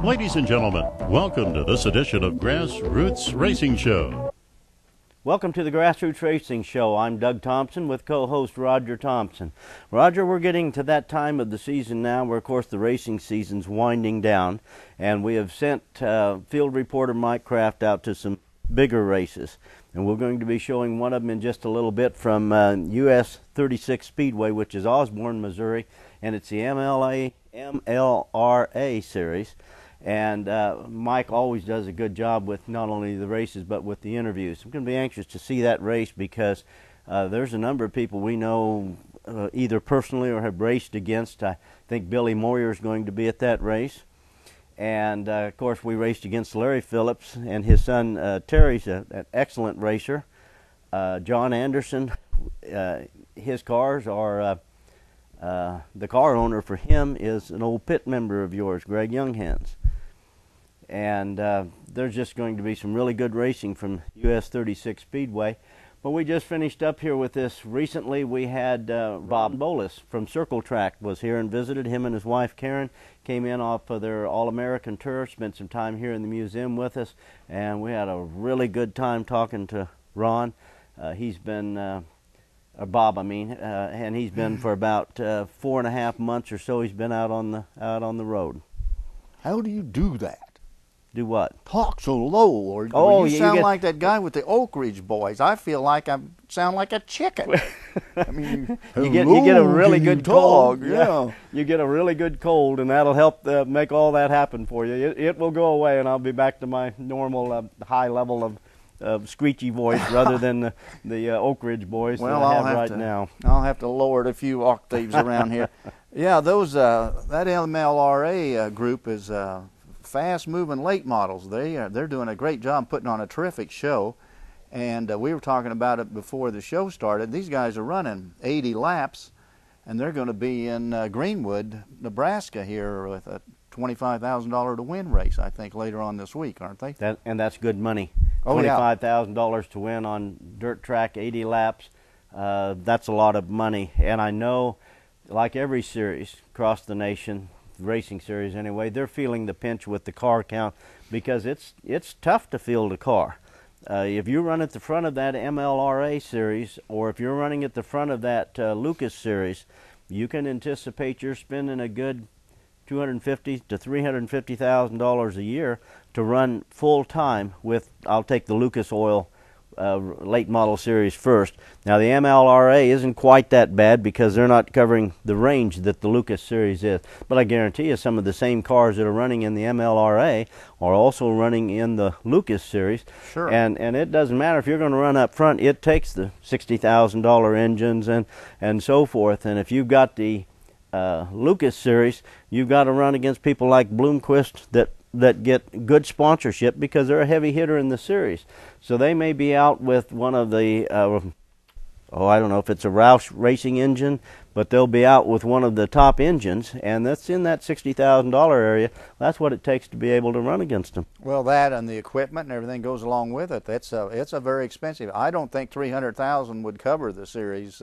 Ladies and gentlemen, welcome to this edition of Grassroots Racing Show. Welcome to the Grassroots Racing Show. I'm Doug Thompson with co-host Roger Thompson. Roger, we're getting to that time of the season now where, of course, the racing season's winding down, and we have sent field reporter Mike Kraft out to some bigger races. And we're going to be showing one of them in just a little bit from US 36 Speedway, which is Osborn, Missouri, and it's the Mlra series. And Mike always does a good job with not only the races but with the interviews. I'm going to be anxious to see that race because there's a number of people we know either personally or have raced against. I think Billy Moyer is going to be at that race. And, of course, we raced against Larry Phillips, and his son Terry's an excellent racer. John Anderson, his cars are, the car owner for him is an old pit member of yours, Greg Younghands. And there's just going to be some really good racing from US 36 Speedway. But we just finished up here with this. Recently we had Bob Bolas from Circle Track was here and visited. Him and his wife Karen came in off of their All-American tour, spent some time here in the museum with us, and we had a really good time talking to Ron. He's been, Bob I mean, and he's been for about 4.5 months or so. He's been out on the road. How do you do that? Do what? Talk so low, or you sound like that guy with the Oak Ridge Boys. I feel like I sound like a chicken. I mean, you get a really good cold. Yeah, you get a really good cold, and that'll help make all that happen for you. It will go away, and I'll be back to my normal high level of screechy voice rather than the Oak Ridge Boys that I have right now. I'll have to lower it a few octaves around here. Yeah, those that Mlra group is. Fast-moving late models. They're doing a great job putting on a terrific show, and we were talking about it before the show started. These guys are running 80 laps, and they're going to be in Greenwood, Nebraska here with a $25,000 to win race, I think, later on this week, aren't they? And that's good money. Oh, $25,000 to win on dirt track, 80 laps. That's a lot of money, and I know, like every series across the nation, racing series anyway, they're feeling the pinch with the car count because it's tough to field a car. If you run at the front of that Mlra series, or if you're running at the front of that Lucas series, you can anticipate you're spending a good $250,000 to $350,000 a year to run full time with. I'll take the Lucas Oil late model series first. Now the Mlra isn't quite that bad because they're not covering the range that the Lucas series is, but I guarantee you some of the same cars that are running in the Mlra are also running in the Lucas series. Sure. And it doesn't matter if you're going to run up front, it takes the $60,000 engines and so forth, and if you've got the Lucas series, you've got to run against people like Bloomquist that get good sponsorship because they're a heavy hitter in the series. So they may be out with one of the, I don't know if it's a Roush racing engine, but they'll be out with one of the top engines, and that's in that $60,000 area. That's what it takes to be able to run against them. Well, that and the equipment and everything goes along with it. It's a very expensive. I don't think $300,000 would cover the series.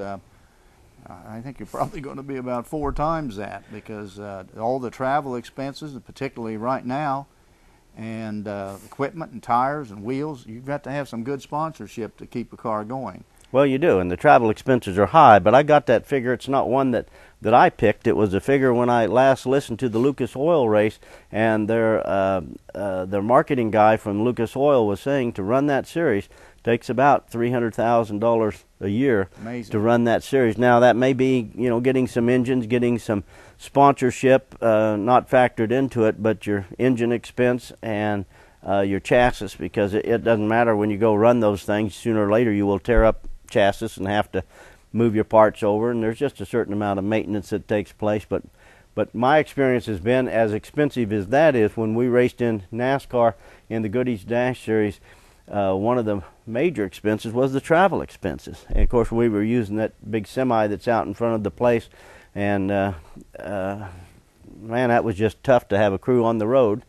I think you're probably going to be about 4 times that because all the travel expenses, particularly right now, and equipment and tires and wheels, you've got to have some good sponsorship to keep a car going. Well, you do, and the travel expenses are high, but I got that figure. It's not one that I picked. It was a figure when I last listened to the Lucas Oil race, and their marketing guy from Lucas Oil was saying to run that series takes about $300,000 a year. Amazing. To run that series. Now that may be, getting some engines, getting some sponsorship not factored into it, but your engine expense and your chassis, because it doesn't matter when you go run those things. Sooner or later you will tear up chassis and have to move your parts over, and there's just a certain amount of maintenance that takes place. But my experience has been, as expensive as that is, when we raced in NASCAR in the Goodies Dash Series, one of the major expenses was the travel expenses. And of course we were using that big semi that's out in front of the place, and man, that was just tough to have a crew on the road.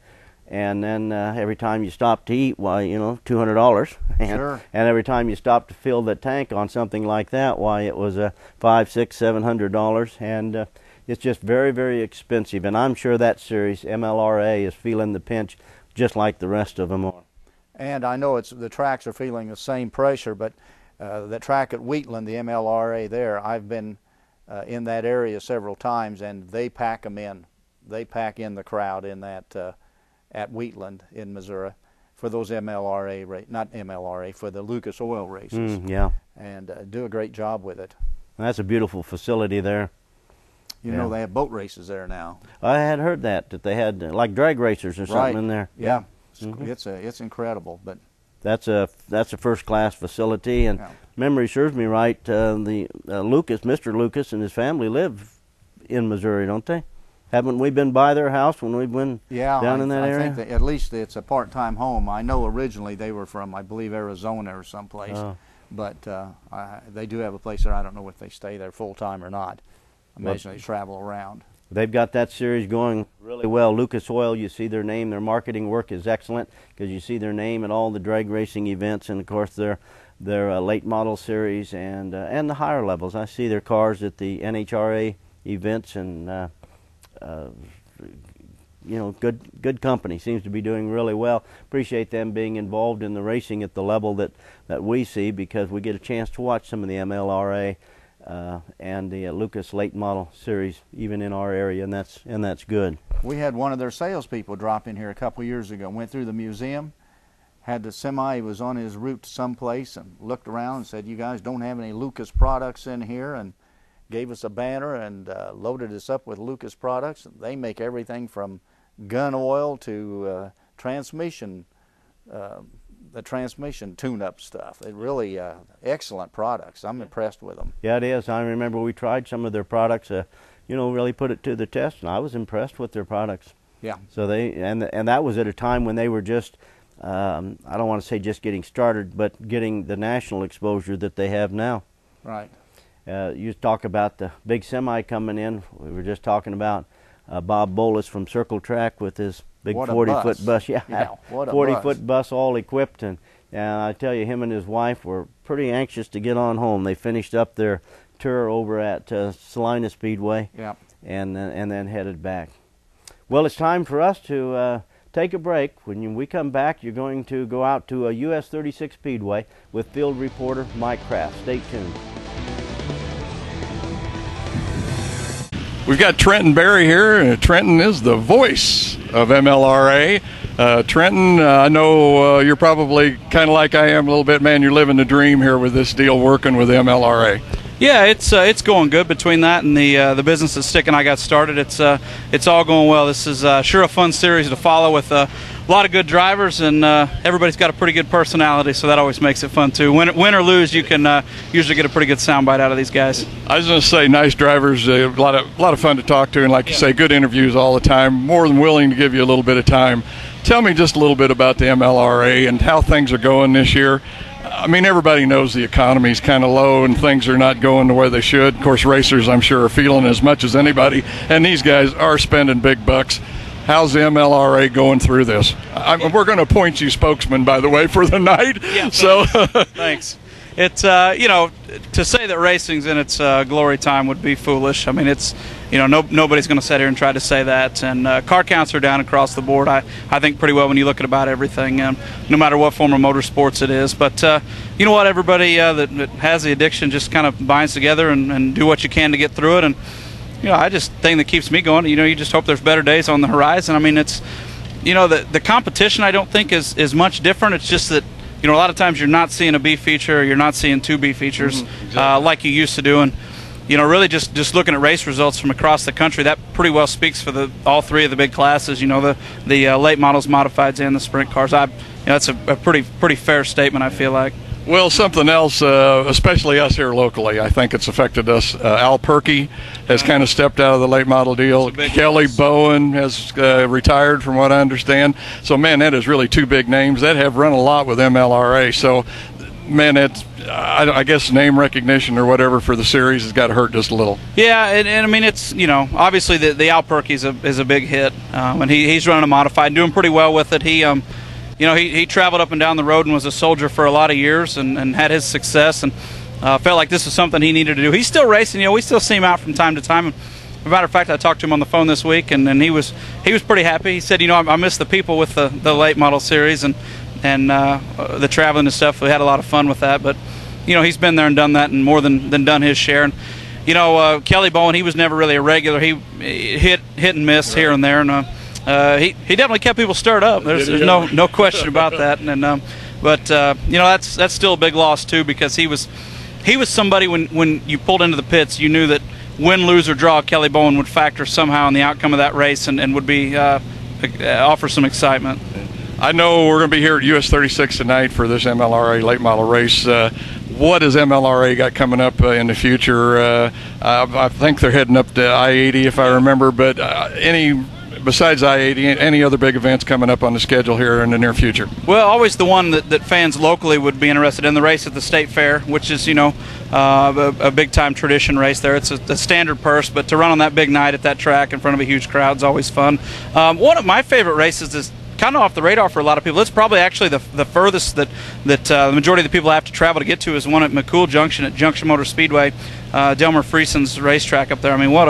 And then every time you stopped to eat, why, $200. Sure. And every time you stopped to fill the tank on something like that, why, it was $500, $600, $700. And It's just very, very expensive, and I'm sure that series, MLRA, is feeling the pinch just like the rest of them are. And I know the tracks are feeling the same pressure, but the track at Wheatland, the MLRA there, I've been in that area several times, and they pack them in. They pack in the crowd in that at Wheatland in Missouri for those MLRA, not MLRA, for the Lucas Oil races. Yeah. And do a great job with it. That's a beautiful facility there. You know, they have boat races there now. I had heard that they had like drag racers or something in there. Yeah. It's incredible, but that's a first-class facility, and memory serves me right. Mr. Lucas and his family live in Missouri, don't they? Haven't we been by their house when we've been down in that area? I think that at least it's a part-time home. I know originally they were from, I believe, Arizona or someplace, but they do have a place there. I don't know if they stay there full-time or not. I imagine they travel around. They've got that series going really well. Lucas Oil, you see their name. Their marketing work is excellent because you see their name at all the drag racing events, and of course their late model series and the higher levels. I see their cars at the NHRA events, and you know, good company. Seems to be doing really well. Appreciate them being involved in the racing at the level that we see, because we get a chance to watch some of the MLRA and the Lucas late model series even in our area, and that's good. We had one of their salespeople drop in here a couple years ago, went through the museum, had the semi, he was on his route to someplace, and looked around and said, "You guys don't have any Lucas products in here," and gave us a banner and loaded us up with Lucas products. They make everything from gun oil to transmission, the transmission tune-up stuff. It really excellent products. I'm impressed with them. Yeah, it is. I remember we tried some of their products, you know, really put it to the test, and I was impressed with their products. Yeah. So and that was at a time when they were just, I don't want to say just getting started, but getting the national exposure that they have now. Right. You talk about the big semi coming in. We were just talking about Bob Bolus from Circle Track with his big 40-foot bus. Yeah, 40-foot bus all equipped. And I tell you, him and his wife were pretty anxious to get on home. They finished up their tour over at Salina Speedway, and then headed back. Well, it's time for us to take a break. When we come back, you're going to go out to a US 36 Speedway with field reporter Mike Kraft. Stay tuned. We've got Trenton Berry here. Trenton is the voice of MLRA. Trenton, I know you're probably kind of like I am a little bit, man. You're living the dream here with this deal, working with MLRA. Yeah, it's going good. Between that and the business that's sticking, I got started. It's all going well. This is sure a fun series to follow with a lot of good drivers, and everybody's got a pretty good personality, so that always makes it fun too. Win or lose, you can usually get a pretty good soundbite out of these guys. I was going to say, nice drivers, a lot of fun to talk to, and like you say, good interviews all the time. More than willing to give you a little bit of time. Tell me just a little bit about the MLRA and how things are going this year. I mean, everybody knows the economy's kind of low and things are not going the way they should. Of course, racers, I'm sure, are feeling as much as anybody, and these guys are spending big bucks. How's the MLRA going through this? We're going to appoint you spokesman, by the way, for the night. Yeah, so thanks. It's you know, to say that racing's in its glory time would be foolish. I mean, it's, you know, nobody's going to sit here and try to say that. And car counts are down across the board. I think pretty well when you look at about everything, no matter what form of motorsports it is. But you know what? Everybody that has the addiction just kind of binds together and do what you can to get through it. And you know, I just thing that keeps me going. You know, you just hope there's better days on the horizon. I mean, it's, you know, the competition I don't think is much different. It's just that, you know, a lot of times you're not seeing a B feature, or you're not seeing two B features like you used to do. And you know, really just looking at race results from across the country, that pretty well speaks for all three of the big classes. You know, the late models, modifieds, and the sprint cars. You know, that's a pretty fair statement, I feel like. Well, something else, especially us here locally, I think it's affected us. Al Perkey has kind of stepped out of the late model deal. Kelly Bowen has retired, from what I understand. So, man, that is really two big names that have run a lot with MLRA. So, man, I guess name recognition or whatever for the series has got to hurt just a little. Yeah, and I mean, it's, you know, obviously the Al Perkey is a big hit, and he's running a modified and doing pretty well with it. You know, he traveled up and down the road and was a soldier for a lot of years and had his success, and felt like this was something he needed to do. He's still racing. You know, we still see him out from time to time. And, a matter of fact, I talked to him on the phone this week, and he was pretty happy. He said, I miss the people with the late model series and the traveling and stuff. We had a lot of fun with that, but he's been there and done that and more than done his share. And Kelly Bowen, he was never really a regular. He hit and miss here and there, and he definitely kept people stirred up. There's no question about that. And but that's still a big loss too, because he was somebody when you pulled into the pits, you knew that win, lose, or draw, Kelly Bowen would factor somehow in the outcome of that race and would be offer some excitement. I know we're going to be here at US 36 tonight for this MLRA late model race. What has MLRA got coming up in the future? I think they're heading up to I-80 if I remember, but besides I-80, any other big events coming up on the schedule here in the near future? Well, always the one that fans locally would be interested in, the race at the State Fair, which is, a big-time tradition race there. It's a standard purse, but to run on that big night at that track in front of a huge crowd is always fun. One of my favorite races is kind of off the radar for a lot of people. It's probably actually the furthest that the majority of the people have to travel to get to is one at McCool Junction at Junction Motor Speedway, Delmer Friesen's racetrack up there. I mean, what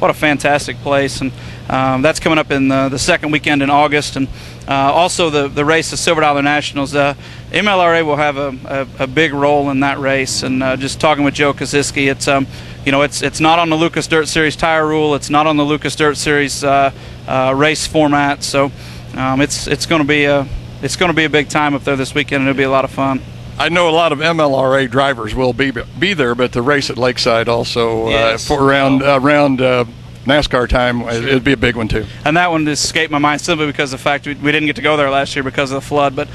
a fantastic place. And that's coming up in the second weekend in August. And also the race, the Silver Dollar Nationals. MLRA will have a big role in that race. And just talking with Joe Koziski, it's not on the Lucas Dirt Series tire rule. It's not on the Lucas Dirt Series race format. So it's going to be a big time up there this weekend, and it'll be a lot of fun. I know a lot of MLRA drivers will be there, but the race at Lakeside also for around NASCAR time, it'd be a big one too. And that one just escaped my mind simply because of the fact we didn't get to go there last year because of the flood. But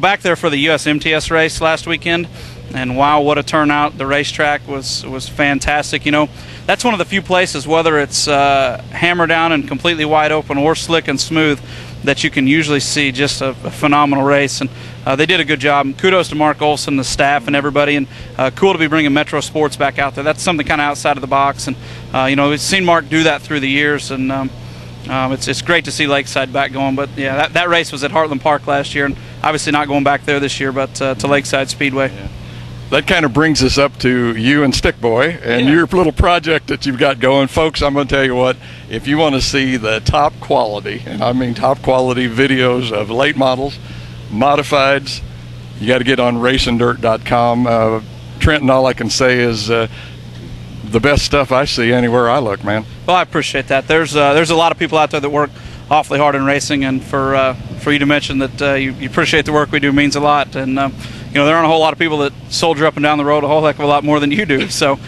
back there for the USMTS race last weekend, and wow, what a turnout! The racetrack was fantastic. That's one of the few places, whether it's hammer down and completely wide open or slick and smooth, that you can usually see just a phenomenal race. And they did a good job. Kudos to Mark Olson, the staff, and everybody. And cool to be bringing Metro Sports back out there. That's something kind of outside of the box. And we've seen Mark do that through the years. And it's great to see Lakeside back going. But yeah, that race was at Heartland Park last year, and obviously not going back there this year, but to Lakeside Speedway. Yeah. That kind of brings us up to you and Stick Boy and your little project that you've got going. Folks, I'm going to tell you what, if you want to see the top quality, and I mean top quality videos of late models, modifieds, you got to get on racingdirt.com. Trenton, all I can say is the best stuff I see anywhere I look, man. Well, I appreciate that. There's a lot of people out there that work awfully hard in racing, and for you to mention that you appreciate the work we do means a lot. And there aren't a whole lot of people that soldier up and down the road a whole heck of a lot more than you do. So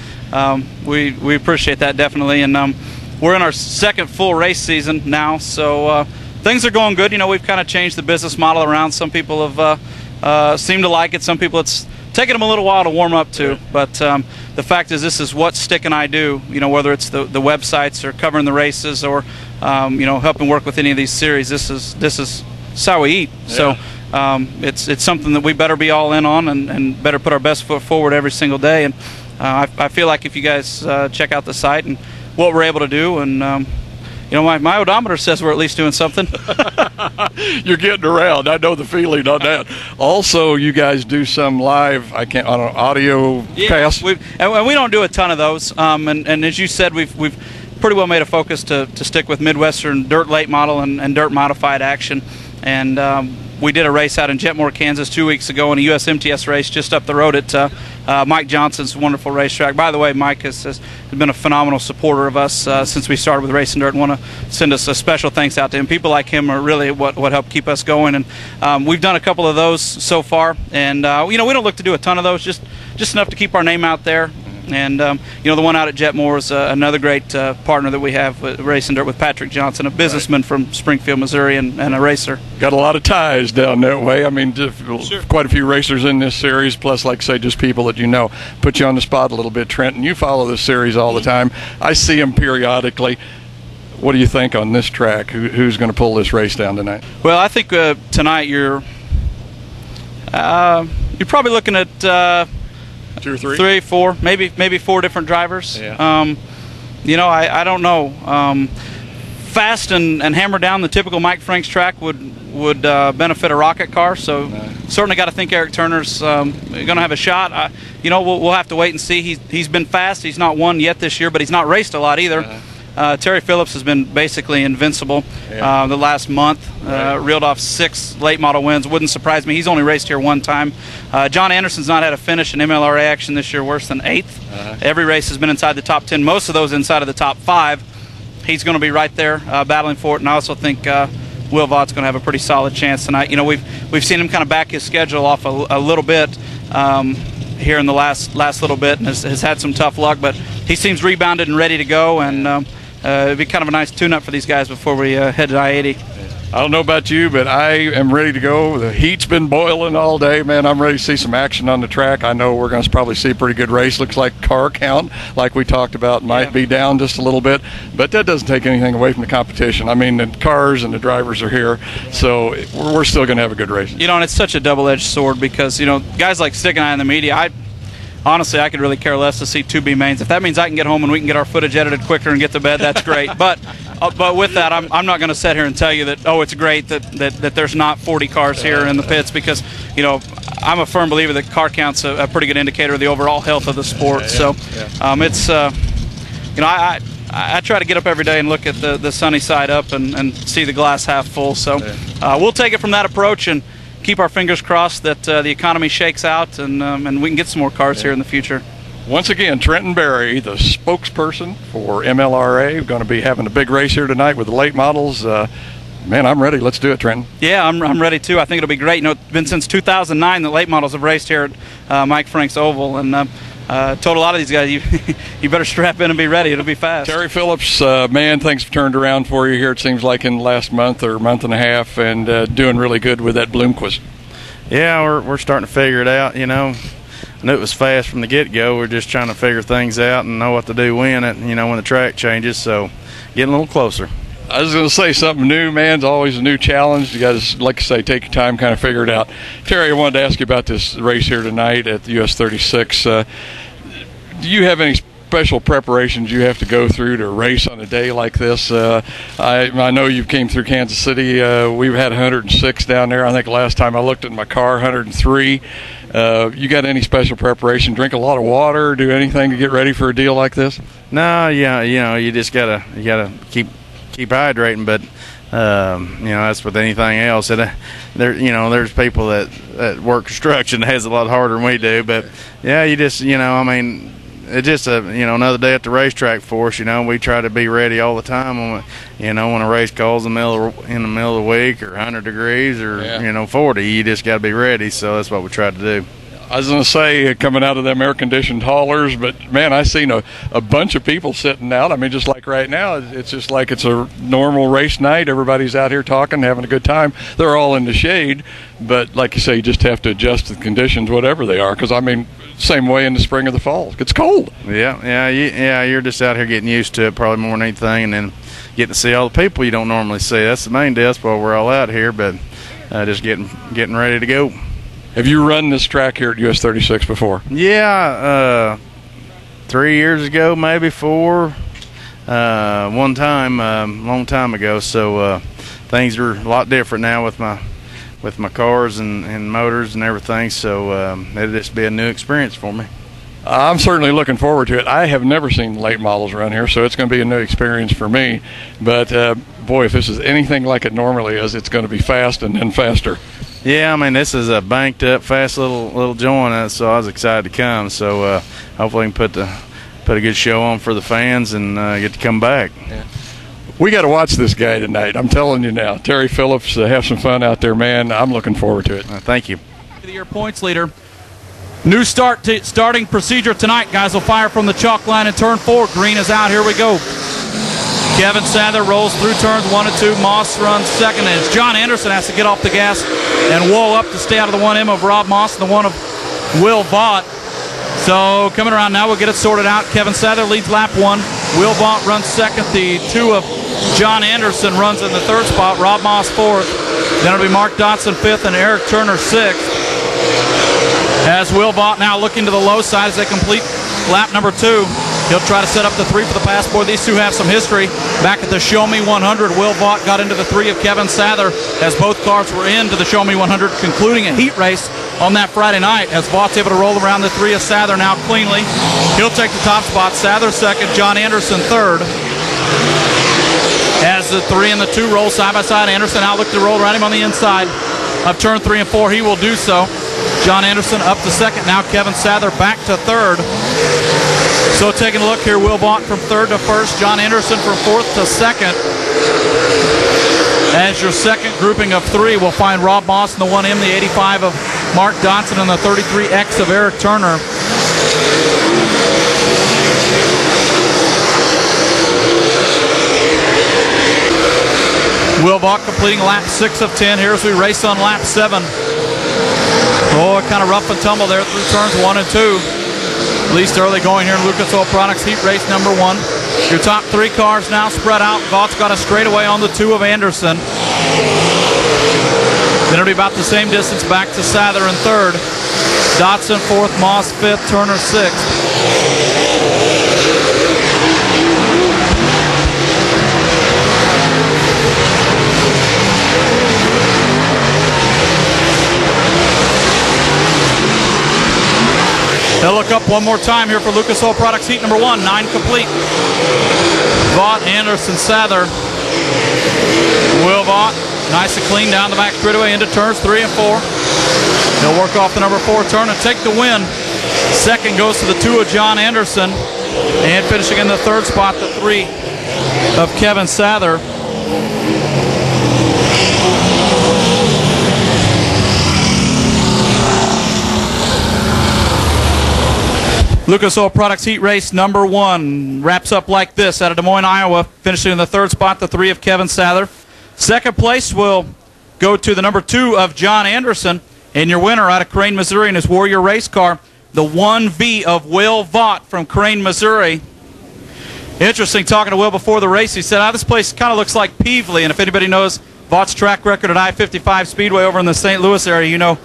we appreciate that definitely. And we're in our second full race season now, so things are going good. We've kind of changed the business model around. Some people have seemed to like it. Some people it's taken them a little while to warm up to. But the fact is, this is what Stick and I do. Whether it's the websites or covering the races or helping work with any of these series. This is how we eat. Yeah. So. It's something that we better be all in on and better put our best foot forward every single day. And I feel like if you guys check out the site and what we're able to do, and my odometer says we're at least doing something. You're getting around. I know the feeling on that. Also, you guys do some live on an audio cast. And we don't do a ton of those. And as you said, we've pretty well made a focus to stick with Midwestern dirt late model and dirt modified action. And we did a race out in Jetmore, Kansas 2 weeks ago, and a USMTS race just up the road at Mike Johnson's wonderful racetrack. By the way, Mike has been a phenomenal supporter of us since we started with Racing Dirt, and want to send us a special thanks out to him. People like him are really what help keep us going, and we've done a couple of those so far. And we don't look to do a ton of those, just enough to keep our name out there. And the one out at Jetmore is another great partner that we have with Racing Dirt with Patrick Johnson, a businessman from Springfield, Missouri, and a racer. Got a lot of ties down that way. I mean, sure. Quite a few racers in this series, plus, like I say, just people that you know. Put you on the spot a little bit, Trenton. You follow this series all the time. I see them periodically. What do you think on this track? Who's going to pull this race down tonight? Well, I think tonight you're probably looking at 2 or 3? 3, 4, maybe 4 different drivers. Yeah. I don't know. Fast and hammer down the typical Mike Franks track would benefit a rocket car. So certainly got to think Eric Turner's going to have a shot. We'll have to wait and see. He's been fast. He's not won yet this year, but he's not raced a lot either. Terry Phillips has been basically invincible the last month. Reeled off 6 late model wins. Wouldn't surprise me. He's only raced here one time. John Anderson's not had a finish in MLRA action this year worse than 8th. Every race has been inside the top 10. Most of those inside of the top 5. He's going to be right there battling for it, and I also think Will Vaught's going to have a pretty solid chance tonight. You know, we've seen him kind of back his schedule off a little bit here in the last little bit, and has had some tough luck, but he seems rebounded and ready to go, and it'd be kind of a nice tune-up for these guys before we head to I-80. I don't know about you, but I am ready to go. The heat's been boiling all day, man. I'm ready to see some action on the track. I know we're going to probably see a pretty good race. Looks like car count, like we talked about, might be down just a little bit, but that doesn't take anything away from the competition. I mean, the cars and the drivers are here, so we're still going to have a good race. You know, and it's such a double-edged sword because, you know, guys like Stick and I in the media, honestly, I could really care less to see 2B mains. If that means I can get home and we can get our footage edited quicker and get to bed, that's great. But with that, I'm not going to sit here and tell you that, oh, it's great that there's not 40 cars here in the pits, because, you know, I'm a firm believer that car count's a pretty good indicator of the overall health of the sport. So it's, you know, I try to get up every day and look at the sunny side up and see the glass half full. So we'll take it from that approach and keep our fingers crossed that the economy shakes out and we can get some more cars here in the future. Once again, Trenton Berry, the spokesperson for MLRA, going to be having a big race here tonight with the late models. Man, I'm ready. Let's do it, Trenton. Yeah, I'm ready too. I think it'll be great. You know, it's been since 2009 that late models have raced here at Mike Frank's Oval, and told a lot of these guys, you better strap in and be ready. It'll be fast. Terry Phillips, man, things have turned around for you here, it seems like, in the last month or month and a half, and doing really good with that Bloomquist. Yeah, we're starting to figure it out, you know. I knew it was fast from the get-go. We're just trying to figure things out and know what to do when the track changes, so getting a little closer. I was going to say, something new, man, is always a new challenge. You got to, like I say, take your time, kind of figure it out. Terry, I wanted to ask you about this race here tonight at the US 36. Do you have any special preparations you have to go through to race on a day like this? I know you came through Kansas City. We've had 106 down there. I think last time I looked at my car, 103. You got any special preparation? Drink a lot of water? Do anything to get ready for a deal like this? No, yeah, you know, you just gotta keep hydrating, but you know, that's with anything else. There's people that work construction that has it a lot harder than we do, but yeah, you just, you know, I mean, it's just another day at the racetrack for us. You know, we try to be ready all the time. When a race calls in the middle of the week, or 100 degrees, or 40, you just got to be ready. So that's what we try to do. I was going to say, coming out of them air-conditioned haulers, but, man, I've seen a bunch of people sitting out. I mean, just like right now, it's just like it's a normal race night. Everybody's out here talking, having a good time. They're all in the shade, but like you say, you just have to adjust to the conditions, whatever they are, because, I mean, same way in the spring or the fall. It's cold. Yeah, you're just out here getting used to it probably more than anything, and then getting to see all the people you don't normally see. That's the main deal. That's why we're all out here, but just getting ready to go. Have you run this track here at US 36 before? Yeah, 3 years ago, maybe 4. One time, long time ago. So things are a lot different now with my cars and motors and everything. So it'll just be a new experience for me. I'm certainly looking forward to it. I have never seen late models around here, so it's going to be a new experience for me. But, boy, if this is anything like it normally is, it's going to be fast and then faster. Yeah, I mean, this is a banked up, fast little joint, so I was excited to come. So hopefully we can put a good show on for the fans and get to come back. Yeah. We got to watch this guy tonight. I'm telling you now. Terry Phillips, have some fun out there, man. I'm looking forward to it. Thank you. Your points leader. New starting procedure tonight. Guys will fire from the chalk line in turn 4. Green is out. Here we go. Kevin Sather rolls through turns 1 and 2. Moss runs second, and it's John Anderson has to get off the gas and wall up to stay out of the 1M of Rob Moss and the 1 of Will Vaught. So coming around now, we'll get it sorted out. Kevin Sather leads lap 1. Will Vaught runs second. The 2 of John Anderson runs in the 3rd spot. Rob Moss 4th. Then it'll be Mark Dotson 5th and Eric Turner 6th. As Will Vaught now looking to the low side as they complete lap number 2. He'll try to set up the 3 for the passport. These two have some history. Back at the Show Me 100, Will Vaught got into the 3 of Kevin Sather as both cars were into the Show Me 100, concluding a heat race on that Friday night as Vaught's able to roll around the 3 of Sather now cleanly. He'll take the top spot. Sather second, John Anderson third. As the 3 and the 2 roll side by side, Anderson out looking to roll around him on the inside of turn 3 and 4. He will do so. John Anderson up to second. Now Kevin Sather back to third. So taking a look here, Will Vaught from third to first. John Anderson from fourth to second. As your second grouping of 3, we'll find Rob Moss in the 1M, the 85 of Mark Dotson, and the 33X of Eric Turner. Will Vaught completing lap 6 of 10 here as we race on lap 7. Oh, kind of rough and tumble there through turns 1 and 2. At least early going here in Lucas Oil Products heat race number 1. Your top 3 cars now spread out. Vaught's got a straightaway on the 2 of Anderson. Then it'll be about the same distance back to Sather in third. Dotson 4th, Moss 5th, Turner 6th. They'll look up one more time here for Lucas Oil Products heat number 1, 9 complete. Vaught, Anderson, Sather. Will Vaught, nice and clean down the back straightaway into turns 3 and 4. He'll work off the number 4 turn and take the win. Second goes to the 2 of John Anderson. And finishing in the third spot, the 3 of Kevin Sather. Lucas Oil Products heat race number 1 wraps up like this out of Des Moines, Iowa. Finishing in the third spot, the 3 of Kevin Sather. Second place will go to the number 2 of John Anderson. And your winner out of Crane, Missouri in his Warrior race car, the 1V of Will Vaught from Crane, Missouri. Interesting, talking to Will before the race, he said, this place kind of looks like Peevely. And if anybody knows Vaught's track record at I-55 Speedway over in the St. Louis area, you know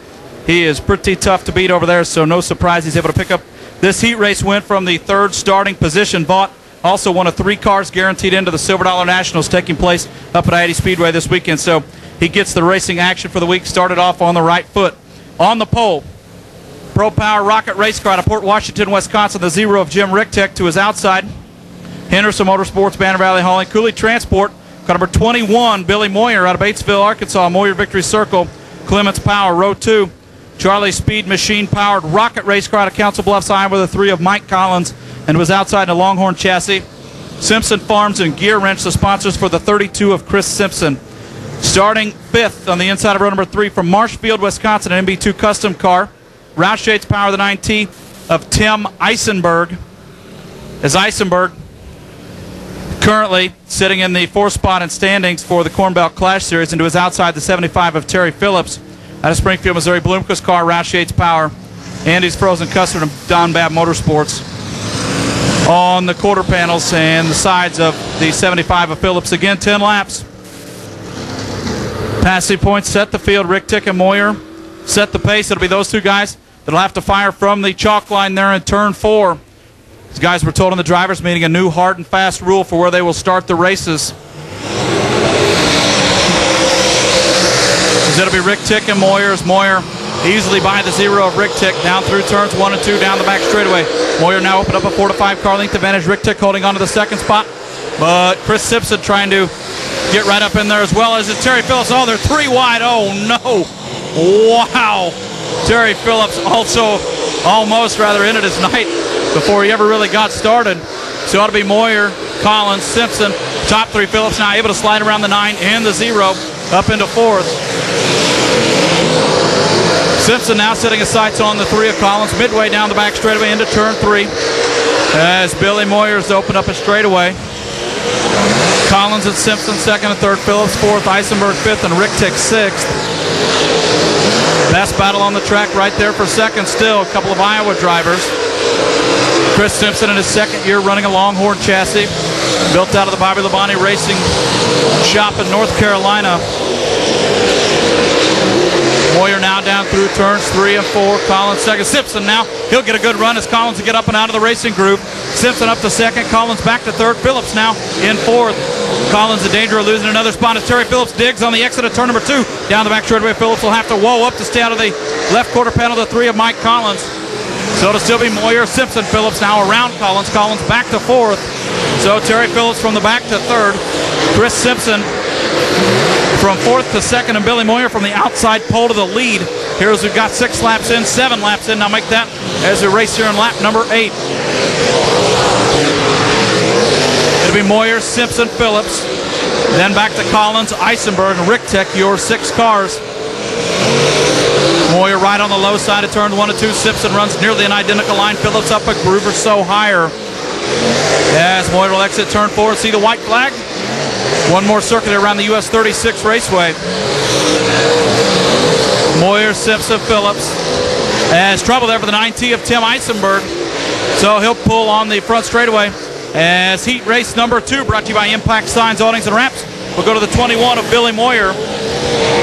he is pretty tough to beat over there. So no surprise he's able to pick up this heat race win from the third starting position. Vaught also one of 3 cars guaranteed into the Silver Dollar Nationals taking place up at I-80 Speedway this weekend. So he gets the racing action for the week, started off on the right foot. On the pole, Pro Power Rocket Race Car out of Port Washington, Wisconsin, the 0 of Jim Richtech to his outside. Henderson Motorsports, Banner Valley Hauling. Cooley Transport, car number 21, Billy Moyer out of Batesville, Arkansas. Moyer Victory Circle, Clements Power, row 2. Charlie Speed Machine Powered Rocket Race Car out of Council Bluffs, Iowa, the 3 of Mike Collins, and was outside in a Longhorn chassis. Simpson Farms and Gear Wrench, the sponsors for the 32 of Chris Simpson. Starting 5th on the inside of row number 3 from Marshfield, Wisconsin, an MB2 custom car. Roush Shades Power, the 9T of Tim Eisenberg. As Eisenberg currently sitting in the 4th spot in standings for the Corn Belt Clash Series, and to his outside the 75 of Terry Phillips. Out of Springfield, Missouri, Bloomquist car, Roush Shades Power, Andy's Frozen Custard, and Don Babb Motorsports. On the quarter panels and the sides of the 75 of Phillips. Again, 10 laps. Passing points set the field. Richtech and Moyer set the pace. It'll be those 2 guys that'll have to fire from the chalk line there in turn 4. These guys were told in the drivers' meeting a new hard and fast rule for where they will start the races. It'll be Richtech and Moyer. Moyer easily by the 0 of Richtech down through turns 1 and 2 down the back straightaway. Moyer now opened up a 4 to 5 car length advantage. Richtech holding on to the second spot, but Chris Simpson trying to get right up in there as well as Terry Phillips. Oh, they're 3 wide. Oh no! Wow! Terry Phillips also almost ended his night before he ever really got started. So it'll be Moyer, Collins, Simpson, top 3. Phillips now able to slide around the 9 and the 0 up into 4th. Simpson now setting his sights on the 3 of Collins, midway down the back straightaway into turn 3. As Billy Moyers opened up a straightaway. Collins and Simpson 2nd and 3rd, Phillips 4th, Eisenberg 5th, and Richtech 6th. Best battle on the track right there for 2nd still, a couple of Iowa drivers. Chris Simpson in his 2nd year running a Longhorn chassis, built out of the Bobby Labonte Racing shop in North Carolina. Moyer now down through turns 3 and 4. Collins 2nd. Simpson now, he'll get a good run as Collins will get up and out of the racing group. Simpson up to 2nd. Collins back to 3rd. Phillips now in 4th. Collins in danger of losing another spot as Terry Phillips digs on the exit of turn number 2. Down the back straightaway, Phillips will have to whoa up to stay out of the left quarter panel, the 3 of Mike Collins. So it'll still be Moyer, Simpson, Phillips now around Collins. Collins back to 4th. So Terry Phillips from the back to third. Chris Simpson from fourth to second, and Billy Moyer from the outside pole to the lead. Here's we've got 6 laps in, 7 laps in. Now make that as we race here in lap number 8. It'll be Moyer, Simpson, Phillips. Then back to Collins, Eisenberg, and Richtech, your 6 cars. Moyer right on the low side of turn 1 and 2. Simpson runs nearly an identical line. Phillips up a groove or so higher. As Moyer will exit turn 4 and see the white flag. One more circuit around the US 36 Raceway. Moyer, Simpson, Phillips. As trouble there for the 9T of Tim Eisenberg. So he'll pull on the front straightaway. As heat race number 2, brought to you by Impact Signs, Awnings, and Wraps. We'll go to the 21 of Billy Moyer.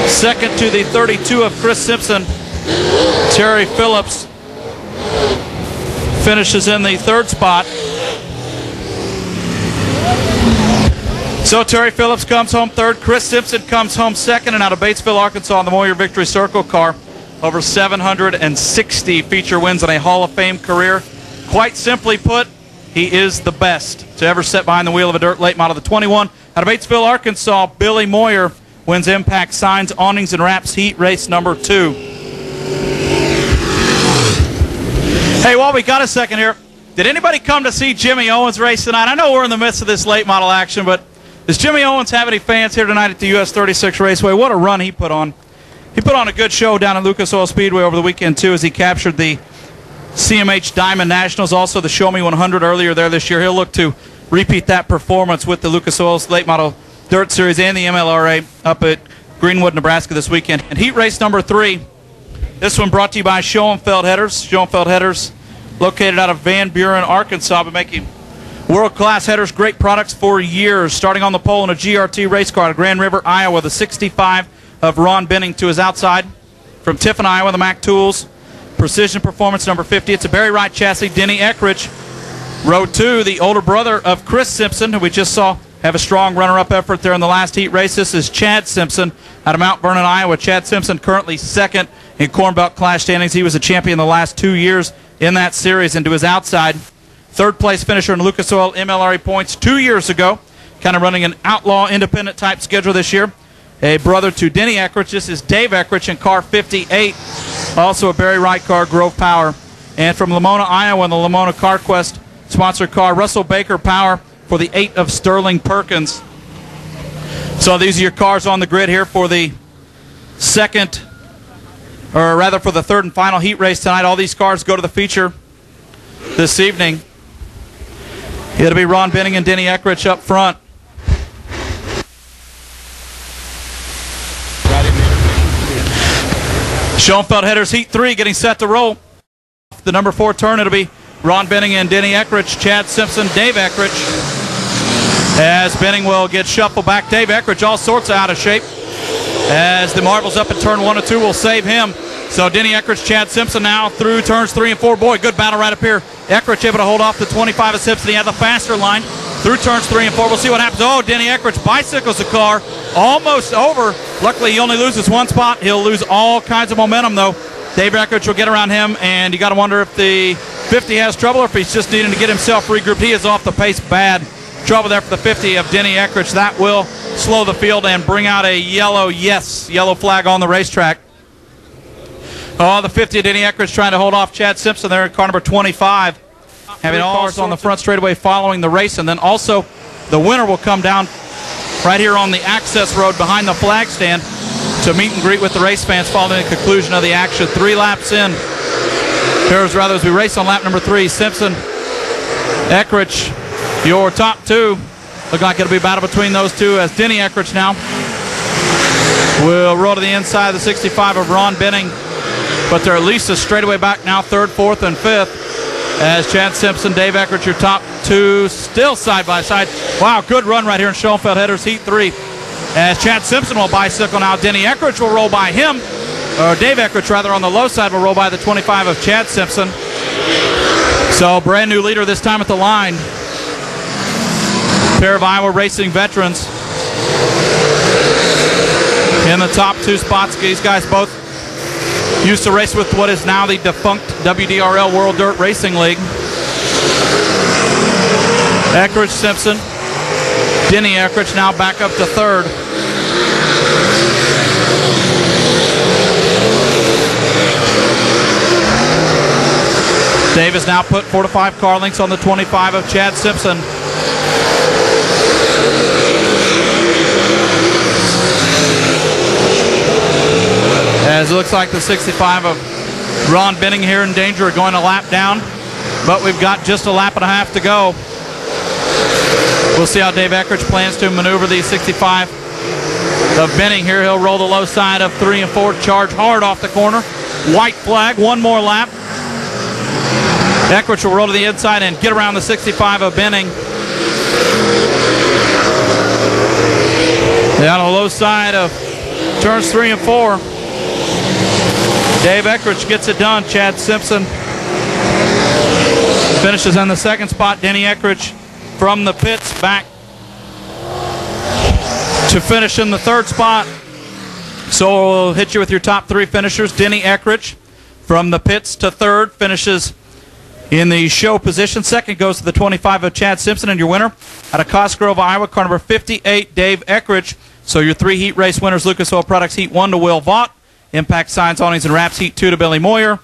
Second to the 32 of Chris Simpson. Terry Phillips finishes in the 3rd spot. So Terry Phillips comes home 3rd. Chris Simpson comes home 2nd. And out of Batesville, Arkansas, in the Moyer Victory Circle car. Over 760 feature wins in a Hall of Fame career. Quite simply put, he is the best to ever sit behind the wheel of a dirt late model. The 21 out of Batesville, Arkansas, Billy Moyer wins Impact Signs, Awnings, and Wraps heat race number 2. Hey, while we got a second here, did anybody come to see Jimmy Owens race tonight? I know we're in the midst of this late model action, but does Jimmy Owens have any fans here tonight at the US 36 Raceway? What a run he put on. He put on a good show down at Lucas Oil Speedway over the weekend, too, as he captured the CMH Diamond Nationals, also the Show Me 100 earlier there this year. He'll look to repeat that performance with the Lucas Oil's late model dirt series and the MLRA up at Greenwood, Nebraska this weekend. And heat race number 3, this one brought to you by Schoenfeld Headers. Schoenfeld Headers, located out of Van Buren, Arkansas, been making world-class headers, great products for years. Starting on the pole in a GRT race car at Grand River, Iowa, the 65 of Ron Benning to his outside. From Tiffin, Iowa, the Mac Tools Precision Performance number 50. It's a Barry Wright chassis. Denny Eckrich, row 2, the older brother of Chris Simpson, who we just saw have a strong runner-up effort there in the last heat race. This is Chad Simpson out of Mount Vernon, Iowa. Chad Simpson currently 2nd in Corn Belt Clash standings. He was a champion the last 2 years in that series. And to his outside, 3rd place finisher in Lucas Oil MLRA points 2 years ago, kind of running an outlaw independent type schedule this year. A brother to Denny Eckrich. This is Dave Eckrich in car 58, also a Barry Wright car, Grove Power. And from Lamona, Iowa, in the Lamona CarQuest sponsored car, Russell Baker Power for the 8 of Sterling Perkins. So these are your cars on the grid here for the 2nd, or rather for the 3rd and final heat race tonight. All these cars go to the feature this evening. It'll be Ron Benning and Denny Eckrich up front. Schoenfeld Headers Heat 3 getting set to roll. The number 4 turn, it'll be Ron Benning and Denny Eckrich, Chad Simpson, Dave Eckrich. As Benning will get shuffled back. Dave Eckrich all sorts of out of shape. As the marbles up in turn 1 and 2 will save him. So Denny Eckrich, Chad Simpson now through turns 3 and 4. Boy, good battle right up here. Eckrich able to hold off the 25 of Simpson. He had the faster line through turns 3 and 4. We'll see what happens. Oh, Denny Eckrich bicycles the car. Almost over. Luckily, he only loses 1 spot. He'll lose all kinds of momentum, though. Dave Eckrich will get around him, and you got to wonder if the 50 has trouble or if he's just needing to get himself regrouped. He is off the pace bad. Trouble there for the 50 of Denny Eckrich. That will slow the field and bring out a yellow flag on the racetrack. Oh, the 50 of Denny Eckrich trying to hold off Chad Simpson there in car number 25. Having all cars on the front straightaway following the race, and then also the winner will come down right here on the access road behind the flag stand to meet and greet with the race fans following the conclusion of the action. 3 laps in. Here's rather as we race on lap number 3. Simpson, Eckrich, your top 2. Look like it'll be a battle between those two as Denny Eckrich now will roll to the inside of the 65 of Ron Benning. But they're at least a straightaway back now, 3rd, 4th, and 5th. As Chad Simpson, Dave Eckrich, your top 2, still side by side. Wow, good run right here in Schoenfeld Headers Heat 3. As Chad Simpson will bicycle now, Denny Eckrich will roll by him, or Dave Eckrich rather on the low side will roll by the 25 of Chad Simpson. So brand new leader this time at the line. Pair of Iowa racing veterans in the top 2 spots. These guys both used to race with what is now the defunct WDRL World Dirt Racing League. Eckrich, Simpson. Denny Eckrich now back up to third. Davis now put 4 to 5 car lengths on the 25 of Chad Simpson. As it looks like the 65 of Ron Benning here in danger of going a lap down, but we've got just a lap and a half to go. We'll see how Dave Eckrich plans to maneuver the 65 of Benning here. He'll roll the low side of 3 and 4, charge hard off the corner. White flag, one more lap. Eckrich will roll to the inside and get around the 65 of Benning. Down the low side of turns 3 and 4. Dave Eckrich gets it done. Chad Simpson finishes in the second spot. Denny Eckrich from the pits back to finish in the third spot. So we'll hit you with your top 3 finishers. Denny Eckrich from the pits to third, finishes in the show position. Second goes to the 25 of Chad Simpson, and your winner out of Cosgrove, Iowa, car number 58, Dave Eckrich. So your 3 heat race winners: Lucas Oil Products Heat 1 to Will Vaught, Impact Signs, Awnings, and Wraps Heat 2 to Billy Moyer,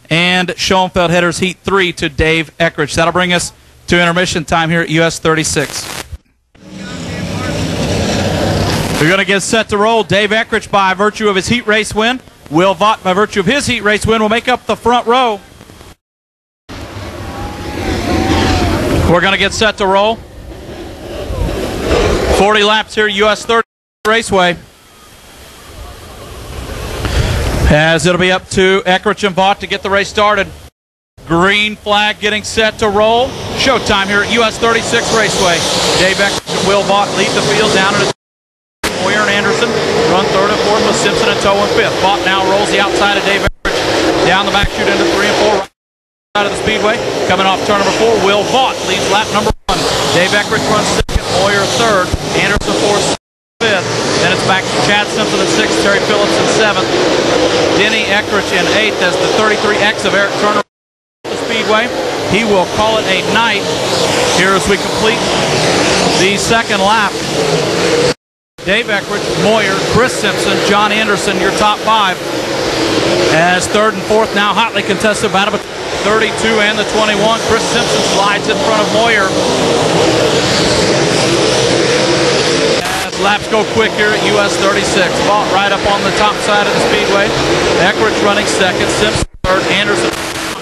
and Schoenfeld Headers Heat 3 to Dave Eckrich. That'll bring us to intermission time here at US 36. We're going to get set to roll. Dave Eckrich, by virtue of his heat race win, Will Vaught, by virtue of his heat race win, will make up the front row. We're going to get set to roll. 40 laps here, US 30 Raceway. As it'll be up to Eckrich and Vaught to get the race started. Green flag getting set to roll. Showtime here at US 36 Raceway. Dave Eckrich and Will Vaught lead the field down at Moyer and Anderson run third and fourth with Simpson and Tow in fifth. Vaught now rolls the outside of Dave Eckrich down the back chute into 3 and 4. Right out of the speedway. Coming off turn number 4, Will Vaught leads lap number 1. Dave Eckrich runs second, Moyer third, Anderson fourth, fifth. Then it's back to Chad Simpson in sixth, Terry Phillips in seventh, Denny Eckrich in eighth as the 33X of Eric Turner the speedway. He will call it a night here as we complete the second lap. Dave Eckrich, Moyer, Chris Simpson, John Anderson, your top 5. As third and fourth now hotly contested battle between 32 and the 21. Chris Simpson slides in front of Moyer. As laps go quick here at US 36. Vaught right up on the top side of the speedway. Eckrich running second, Simpson third, Anderson.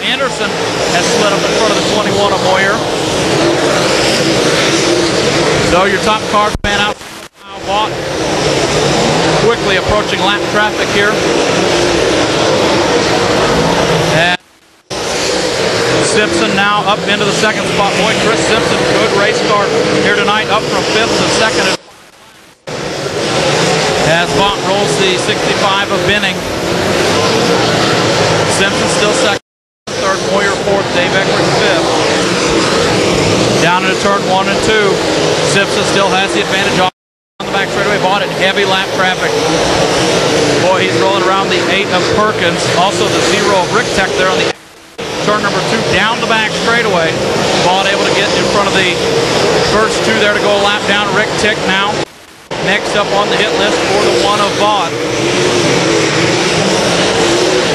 Anderson has slid up in front of the 21 of Moyer. So your top car fan out. Vaught quickly approaching lap traffic here. And Simpson now up into the second spot. Boy, Chris Simpson, good race car here tonight, up from fifth to second. As Vaught rolls the 65 of Benning. Simpson still second, third, Moyer fourth, Dave Eckrich fifth. Down into turn 1 and 2. Simpson still has the advantage on the back straightaway. Vaught in heavy lap traffic. Boy, he's rolling around the 8 of Perkins. Also the 0 of Rick Tech there on the turn number 2 down the back straightaway. Vaught able to get in front of the first 2 there to go a lap down. Rick Tech now next up on the hit list for the 1 of Vaught.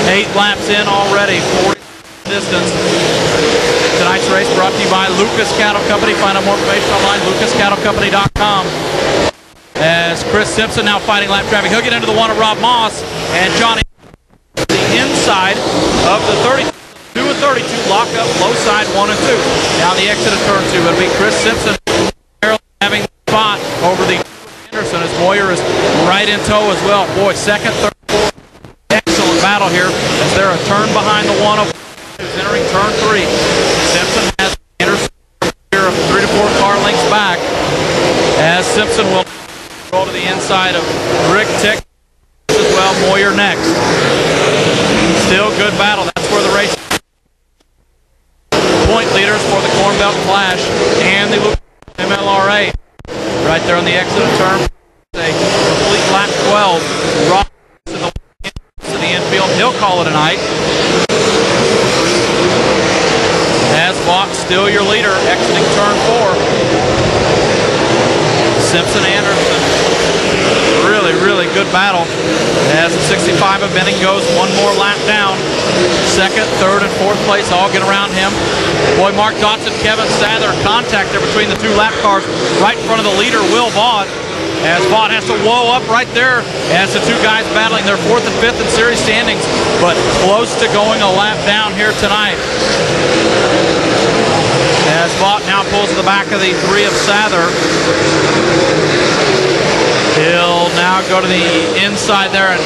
8 laps in already, 40 distance. Tonight's race brought to you by Lucas Cattle Company. Find out more information online, lucascattlecompany.com. As Chris Simpson now fighting lap traffic. He'll get into the 1 of Rob Moss, and Johnny the inside of the 32 and 32 lock up low side 1 and 2. Down the exit of turn 2. It'll be Chris Simpson having the spot over the Anderson as Moyer is right in tow as well. Boy, second, third, fourth. Excellent battle here as they're a turn behind the 1 of who's entering turn 3. Simpson has Anderson here of 3 to 4 car lengths back as Simpson will roll to the inside of Rick Tick as well. Moyer next. Still good battle. That's where the race point leaders for the Corn Belt Clash and the MLRA. Right there on the exit of turn. A complete lap 12. Ross in the infield. He'll call it a night. As Vaught still your leader, exiting turn 4. Simpson Anderson. Really, really good battle as the 65 of Benning goes one more lap down. Second, third, and fourth place all get around him. Boy, Mark Dotson, Kevin Sather, contact there between the 2 lap cars right in front of the leader, Will Vaught. As Vaught has to whoa up right there as the 2 guys battling their 4th and 5th in series standings, but close to going a lap down here tonight. As Vaught now pulls to the back of the 3 of Sather. He'll now go to the inside there, and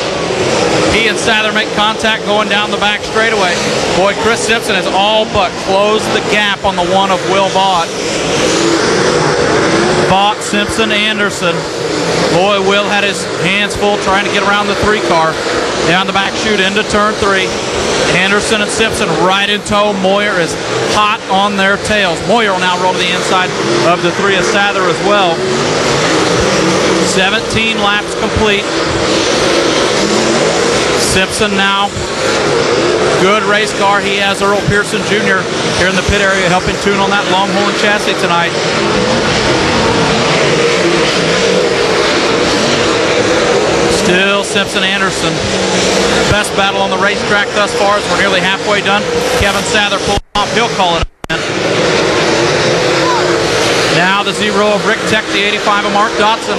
he and Sather make contact going down the back straightaway. Boy, Chris Simpson has all but closed the gap on the 1 of Will Vaught. Vaught, Simpson, Anderson. Boy, Will had his hands full trying to get around the 3 car. Down the back chute into turn 3. Anderson and Simpson right in tow. Moyer is hot on their tails. Moyer will now roll to the inside of the 3 of Sather as well. 17 laps complete. Simpson now. Good race car. He has Earl Pearson Jr. here in the pit area helping tune on that Longhorn chassis tonight. Still Simpson Anderson. Best battle on the racetrack thus far as we're nearly halfway done. Kevin Sather pulling off. He'll call it a win. Now the 0 of Rick Tech, the 85 of Mark Dotson.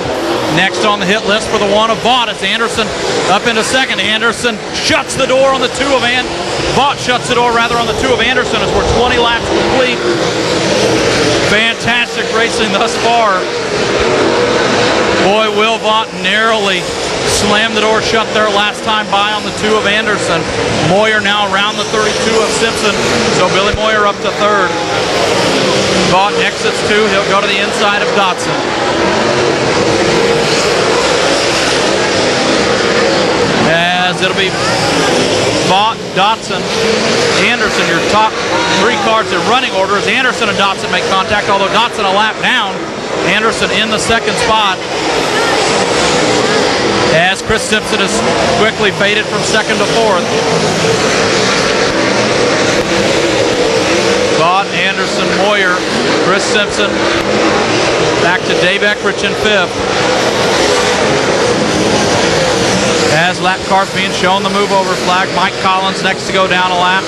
Next on the hit list for the 1 of Vaught is Anderson up into second. Anderson shuts the door on the 2 of Vaught shuts the door rather on the 2 of Anderson as we're 20 laps complete. Fantastic racing thus far. Boy, Will Vaught narrowly slammed the door shut there last time by on the 2 of Anderson. Moyer now around the 32 of Simpson, so Billy Moyer up to 3rd. Vaught exits 2. He'll go to the inside of Dotson. As it'll be Vaught, Dotson, Anderson, your top 3 cars in running order as Anderson and Dotson make contact, although Dotson a lap down. Anderson in the 2nd spot. As Chris Simpson has quickly faded from 2nd to 4th. Vaught, Anderson, Moyer, Chris Simpson, back to Dave Eckrich in 5th. As lap cars being shown the move over flag. Mike Collins next to go down a lap.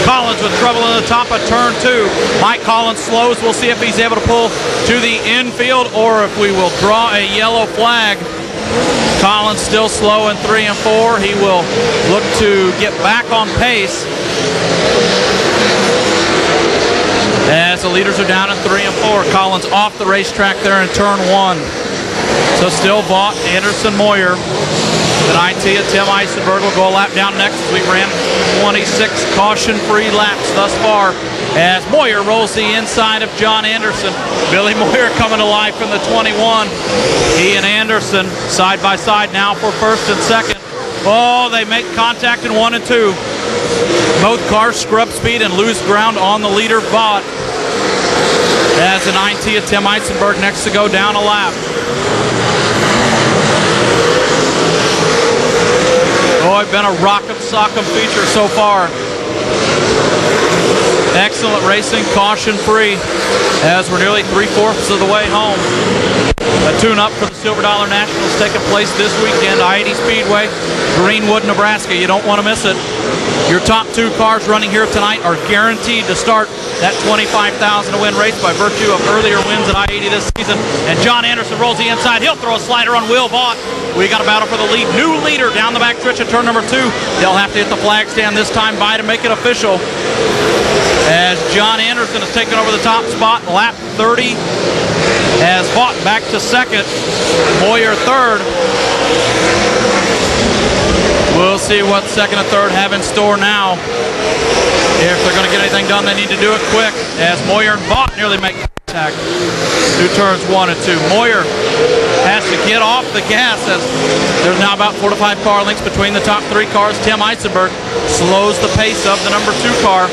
Collins with trouble in the top of turn 2. Mike Collins slows. We'll see if he's able to pull to the infield or if we will draw a yellow flag. Collins still slow in 3 and 4. He will look to get back on pace as the leaders are down in 3 and 4. Collins off the racetrack there in turn 1. So still Vaught, Anderson, Moyer. Then IT and Tim Eisenberg will go a lap down next. We ran 26 caution-free laps thus far as Moyer rolls the inside of John Anderson. Billy Moyer coming to life from the 21. He and Anderson side by side now for 1st and 2nd. Oh, they make contact in 1 and 2. Both cars scrub speed and lose ground on the leader, Vaught. As an IT and Tim Eisenberg next to go down a lap. Boy, been a rock'em sock'em feature so far. Excellent racing, caution-free, as we're nearly 3/4 of the way home. A tune-up for the Silver Dollar Nationals taking place this weekend, I-80 Speedway, Greenwood, Nebraska. You don't want to miss it. Your top 2 cars running here tonight are guaranteed to start that $25,000 to win race by virtue of earlier wins at I-80 this season. And John Anderson rolls the inside. He'll throw a slider on Will Vaught. We got a battle for the lead. New leader down the back stretch at turn number 2. They'll have to hit the flag stand this time by to make it official. As John Anderson has taken over the top spot, lap 30. As Vaught back to 2nd. Moyer 3rd. We'll see what 2nd and 3rd have in store now. If they're going to get anything done, they need to do it quick. As Moyer and Vaught nearly make contact through turns 1 and 2. Moyer has to get off the gas as there's now about 4 to 5 car lengths between the top 3 cars. Tim Eisenberg slows the pace of the number 2 car.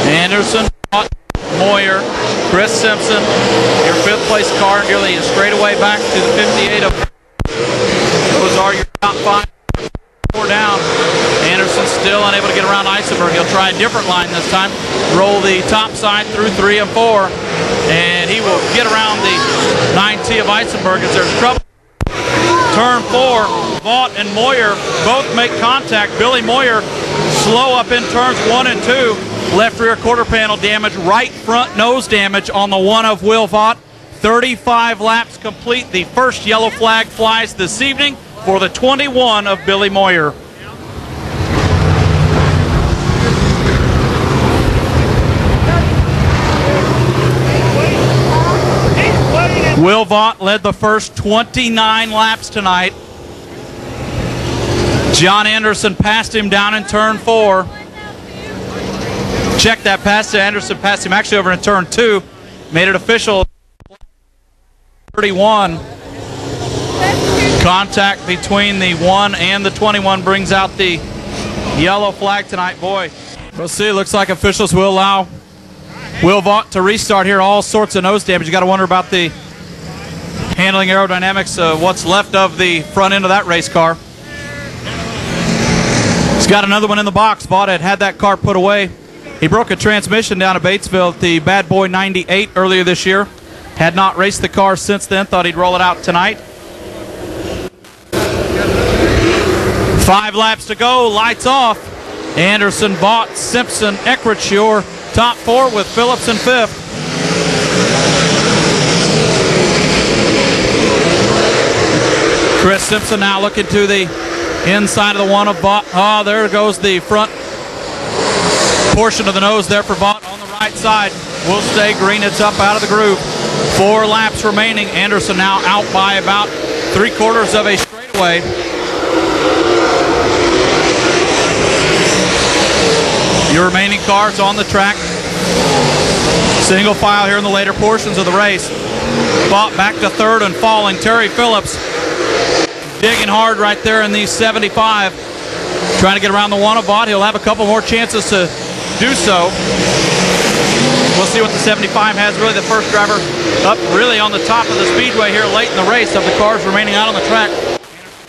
Anderson, Moyer, Chris Simpson, your 5th place car, nearly a straightaway back to the 58 of. Those are your top 5. 4 down. Anderson still unable to get around Eisenberg. He'll try a different line this time. Roll the top side through 3 and 4. And he will get around the 9T of Eisenberg as there's trouble. Turn 4, Vaught and Moyer both make contact. Billy Moyer slow up in turns 1 and 2. Left rear quarter panel damage, right front nose damage on the 1 of Will Vaught. 35 laps complete. The first yellow flag flies this evening for the 21 of Billy Moyer. Will Vaught led the first 29 laps tonight. John Anderson passed him down in turn 4. Check that pass to Anderson, passed him actually over in turn 2. Made it official. 31. Contact between the 1 and the 21 brings out the yellow flag tonight. Boy, we'll see. Looks like officials will allow Will Vaught to restart here. All sorts of nose damage. You got to wonder about the handling aerodynamics, what's left of the front end of that race car. He's got another one in the box. Vaught had that car put away. He broke a transmission down at Batesville at the Bad Boy 98 earlier this year. Had not raced the car since then. Thought he'd roll it out tonight. 5 laps to go. Lights off. Anderson, Vaught, Simpson, Eckrich, your top 4 with Phillips in 5th. Chris Simpson now looking to the inside of the 1 of Vaught. Oh, there goes the front portion of the nose there for Vaught on the right side. Will stay green. It's up out of the groove. 4 laps remaining. Anderson now out by about 3/4 of a straightaway. Your remaining cars on the track. Single file here in the later portions of the race. Vaught back to 3rd and falling. Terry Phillips digging hard right there in the 75. Trying to get around the 1 of Vaught. He'll have a couple more chances to do so. We'll see what the 75 has. Really the first driver up really on the top of the speedway here late in the race of the cars remaining out on the track.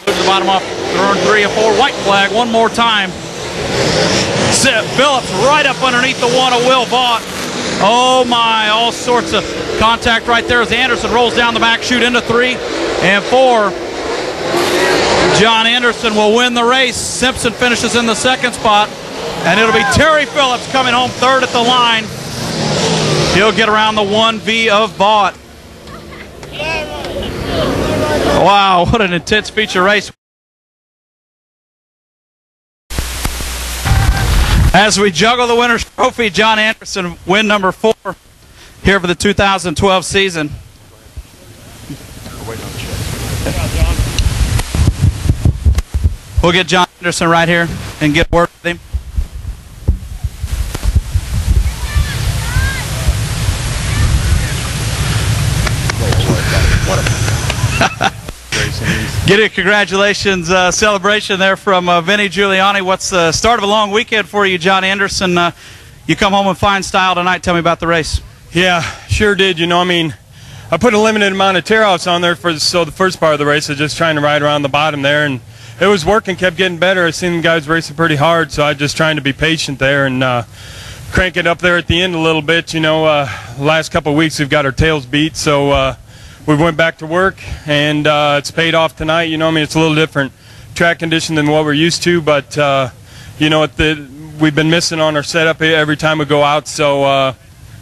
Moves the bottom off turn 3 and 4. White flag one more time. Phillips right up underneath the 1 of Will Vaught. Oh my, all sorts of contact right there as Anderson rolls down the back chute into 3 and 4. John Anderson will win the race. Simpson finishes in the 2nd spot. And it'll be Terry Phillips coming home 3rd at the line. He'll get around the 1V of Vaught. Wow, what an intense feature race. As we juggle the winner's trophy, John Anderson, win number 4 here for the 2012 season. We'll get John Anderson right here and get word with him. Get a congratulations celebration there from Vinny Giuliani. What's the start of a long weekend for you, John Anderson? You come home in fine style tonight. Tell me about the race. Yeah, sure did. You know, I mean, I put a limited amount of tear-offs on there so the first part of the race, I was just trying to ride around the bottom there, and it was working, kept getting better. I seen the guys racing pretty hard, so I was just trying to be patient there and crank it up there at the end a little bit. You know, last couple of weeks we've got our tails beat, so we went back to work, and it's paid off tonight. You know, I mean, it's a little different track condition than what we're used to, but you know, we've been missing on our setup every time we go out, so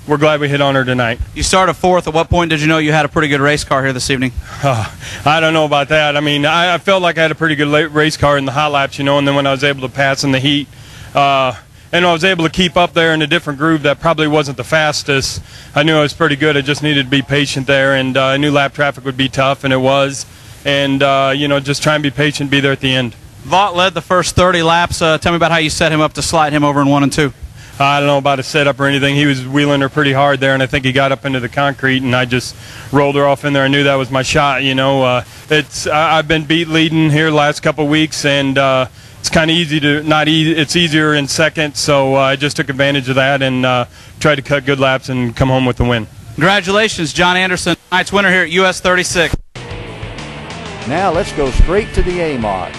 we're glad we hit on her tonight. You started 4th. At what point did you know you had a pretty good race car here this evening? I don't know about that. I mean, I felt like I had a pretty good race car in the hot laps, you know, and then when I was able to pass in the heat, and I was able to keep up there in a different groove that probably wasn't the fastest, I knew I was pretty good. I just needed to be patient there, and I knew lap traffic would be tough, and it was. And, you know, just try and be patient, be there at the end. Vaught led the first 30 laps. Tell me about how you set him up to slide him over in 1 and 2. I don't know about a setup or anything. He was wheeling her pretty hard there, and I think he got up into the concrete, and I just rolled her off in there. I knew that was my shot, you know. I've been beat leading here the last couple of weeks, and it's kind of easy to it's easier in second, so I just took advantage of that and tried to cut good laps and come home with the win. Congratulations, John Anderson, tonight's winner here at US 36. Now let's go straight to the A-Mods.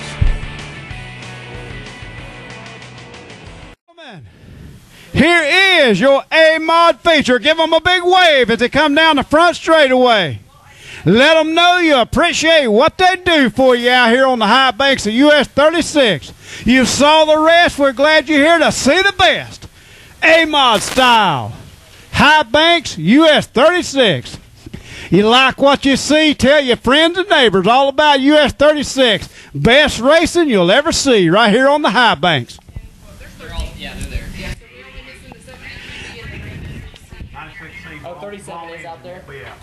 Here is your A-Mod feature. Give them a big wave as they come down the front straightaway. Let them know you appreciate what they do for you out here on the high banks of US 36. You saw the rest. We're glad you're here to see the best. A-Mod style. High banks, US 36. You like what you see, tell your friends and neighbors all about US 36. Best racing you'll ever see right here on the high banks. Yeah, they're there. Oh, 37 is out there? Yeah.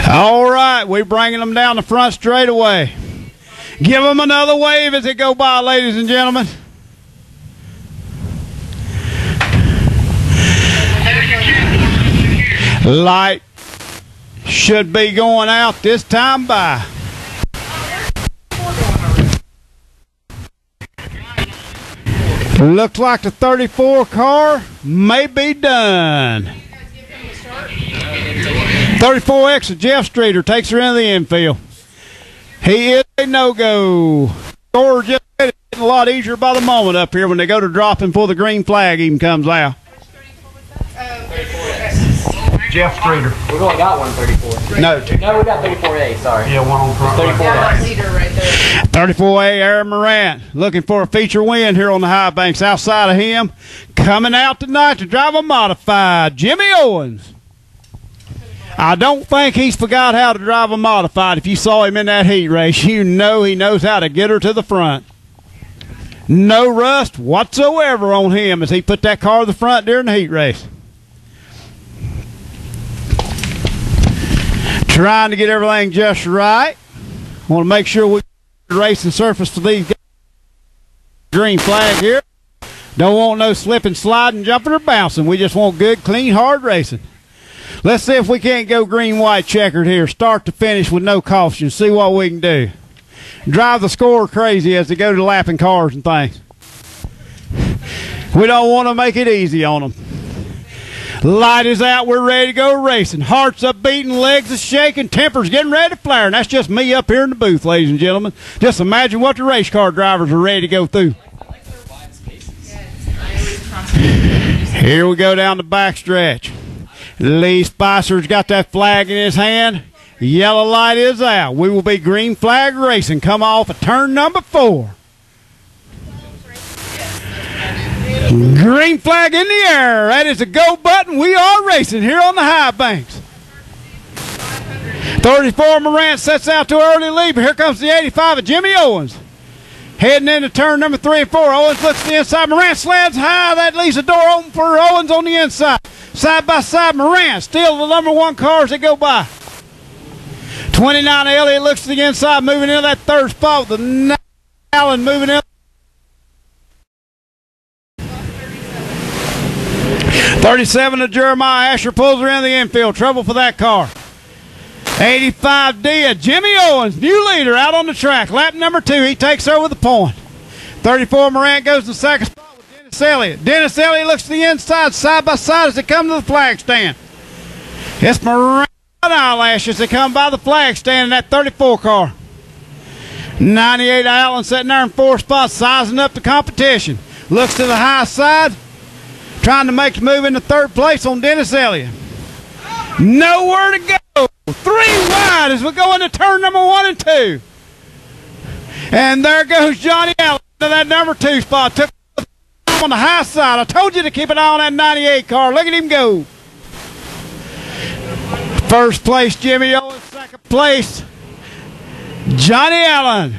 All right, we're bringing them down the front straightaway. Give them another wave as they go by, ladies and gentlemen. Light should be going out this time by. Looks like the 34 car may be done. 34X of Jeff Streeter takes her into the infield. He is a no-go. Score just getting a lot easier by the moment up here when they go to dropping before the green flag even comes out. Jeff Streeter. We've only got one 34. No, we got 34A, sorry. Yeah, one on front. 34A. Leader right there. 34A, Aaron Morant, looking for a feature win here on the high banks. Outside of him, coming out tonight to drive a modified, Jimmy Owens. I don't think he's forgot how to drive a modified. If you saw him in that heat race, you know he knows how to get her to the front. No rust whatsoever on him as he put that car to the front during the heat race. Trying to get everything just right. Want to make sure we get the racing surface for these guys. Green flag here. Don't want no slipping, sliding, jumping, or bouncing. We just want good, clean, hard racing. Let's see if we can't go green-white checkered here, start to finish with no caution, see what we can do. Drive the score crazy as they go to lapping cars and things. We don't want to make it easy on them. Light is out, we're ready to go racing. Hearts up beating, legs are shaking, tempers getting ready to flare. And that's just me up here in the booth, ladies and gentlemen. Just imagine what the race car drivers are ready to go through. Here we go down the backstretch. Lee Spicer's got that flag in his hand. Yellow light is out. We will be green flag racing. Come off of turn number 4. Green flag in the air. That is the go button. We are racing here on the high banks. 34 Morant sets out to early lead, but here comes the 85 of Jimmy Owens. Heading into turn number 3 and 4. Owens looks to the inside. Morant slams high. That leaves the door open for Owens on the inside. Side by side, Morant still the number 1 car as they go by. 29 Elliott looks to the inside, moving into that third spot. The Allen moving in. 37 of Jeremiah Asher pulls her in the infield. Trouble for that car. 85D of Jimmy Owens, new leader out on the track. Lap number 2, he takes over the point. 34 Morant goes to the second spot with Dennis Elliott. Dennis Elliott looks to the inside, side by side as they come to the flag stand. It's Morant eyelashes that come by the flag stand in that 34 car. 98 Allen sitting there in 4th spot, sizing up the competition. Looks to the high side, trying to make the move into 3rd place on Dennis Elliott. Nowhere to go. 3 wide as we go into turn number 1 and 2. And there goes Johnny Allen to that number 2 spot. Took on the high side. I told you to keep an eye on that 98 car. Look at him go. 1st place, Jimmy Owens. 2nd place, Johnny Allen.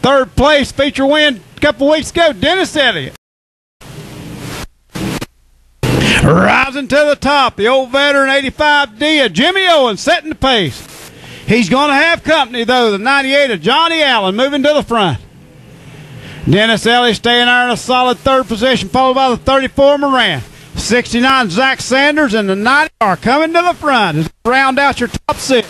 3rd place, feature win a couple weeks ago, Dennis Elliott. Rising to the top, the old veteran 85D of Jimmy Owens setting the pace. He's going to have company, though. The 98 of Johnny Allen moving to the front. Dennis Elliott staying there in a solid 3rd position, followed by the 34 Moran. 69 Zach Sanders and the 90 are coming to the front as we round out your top 6.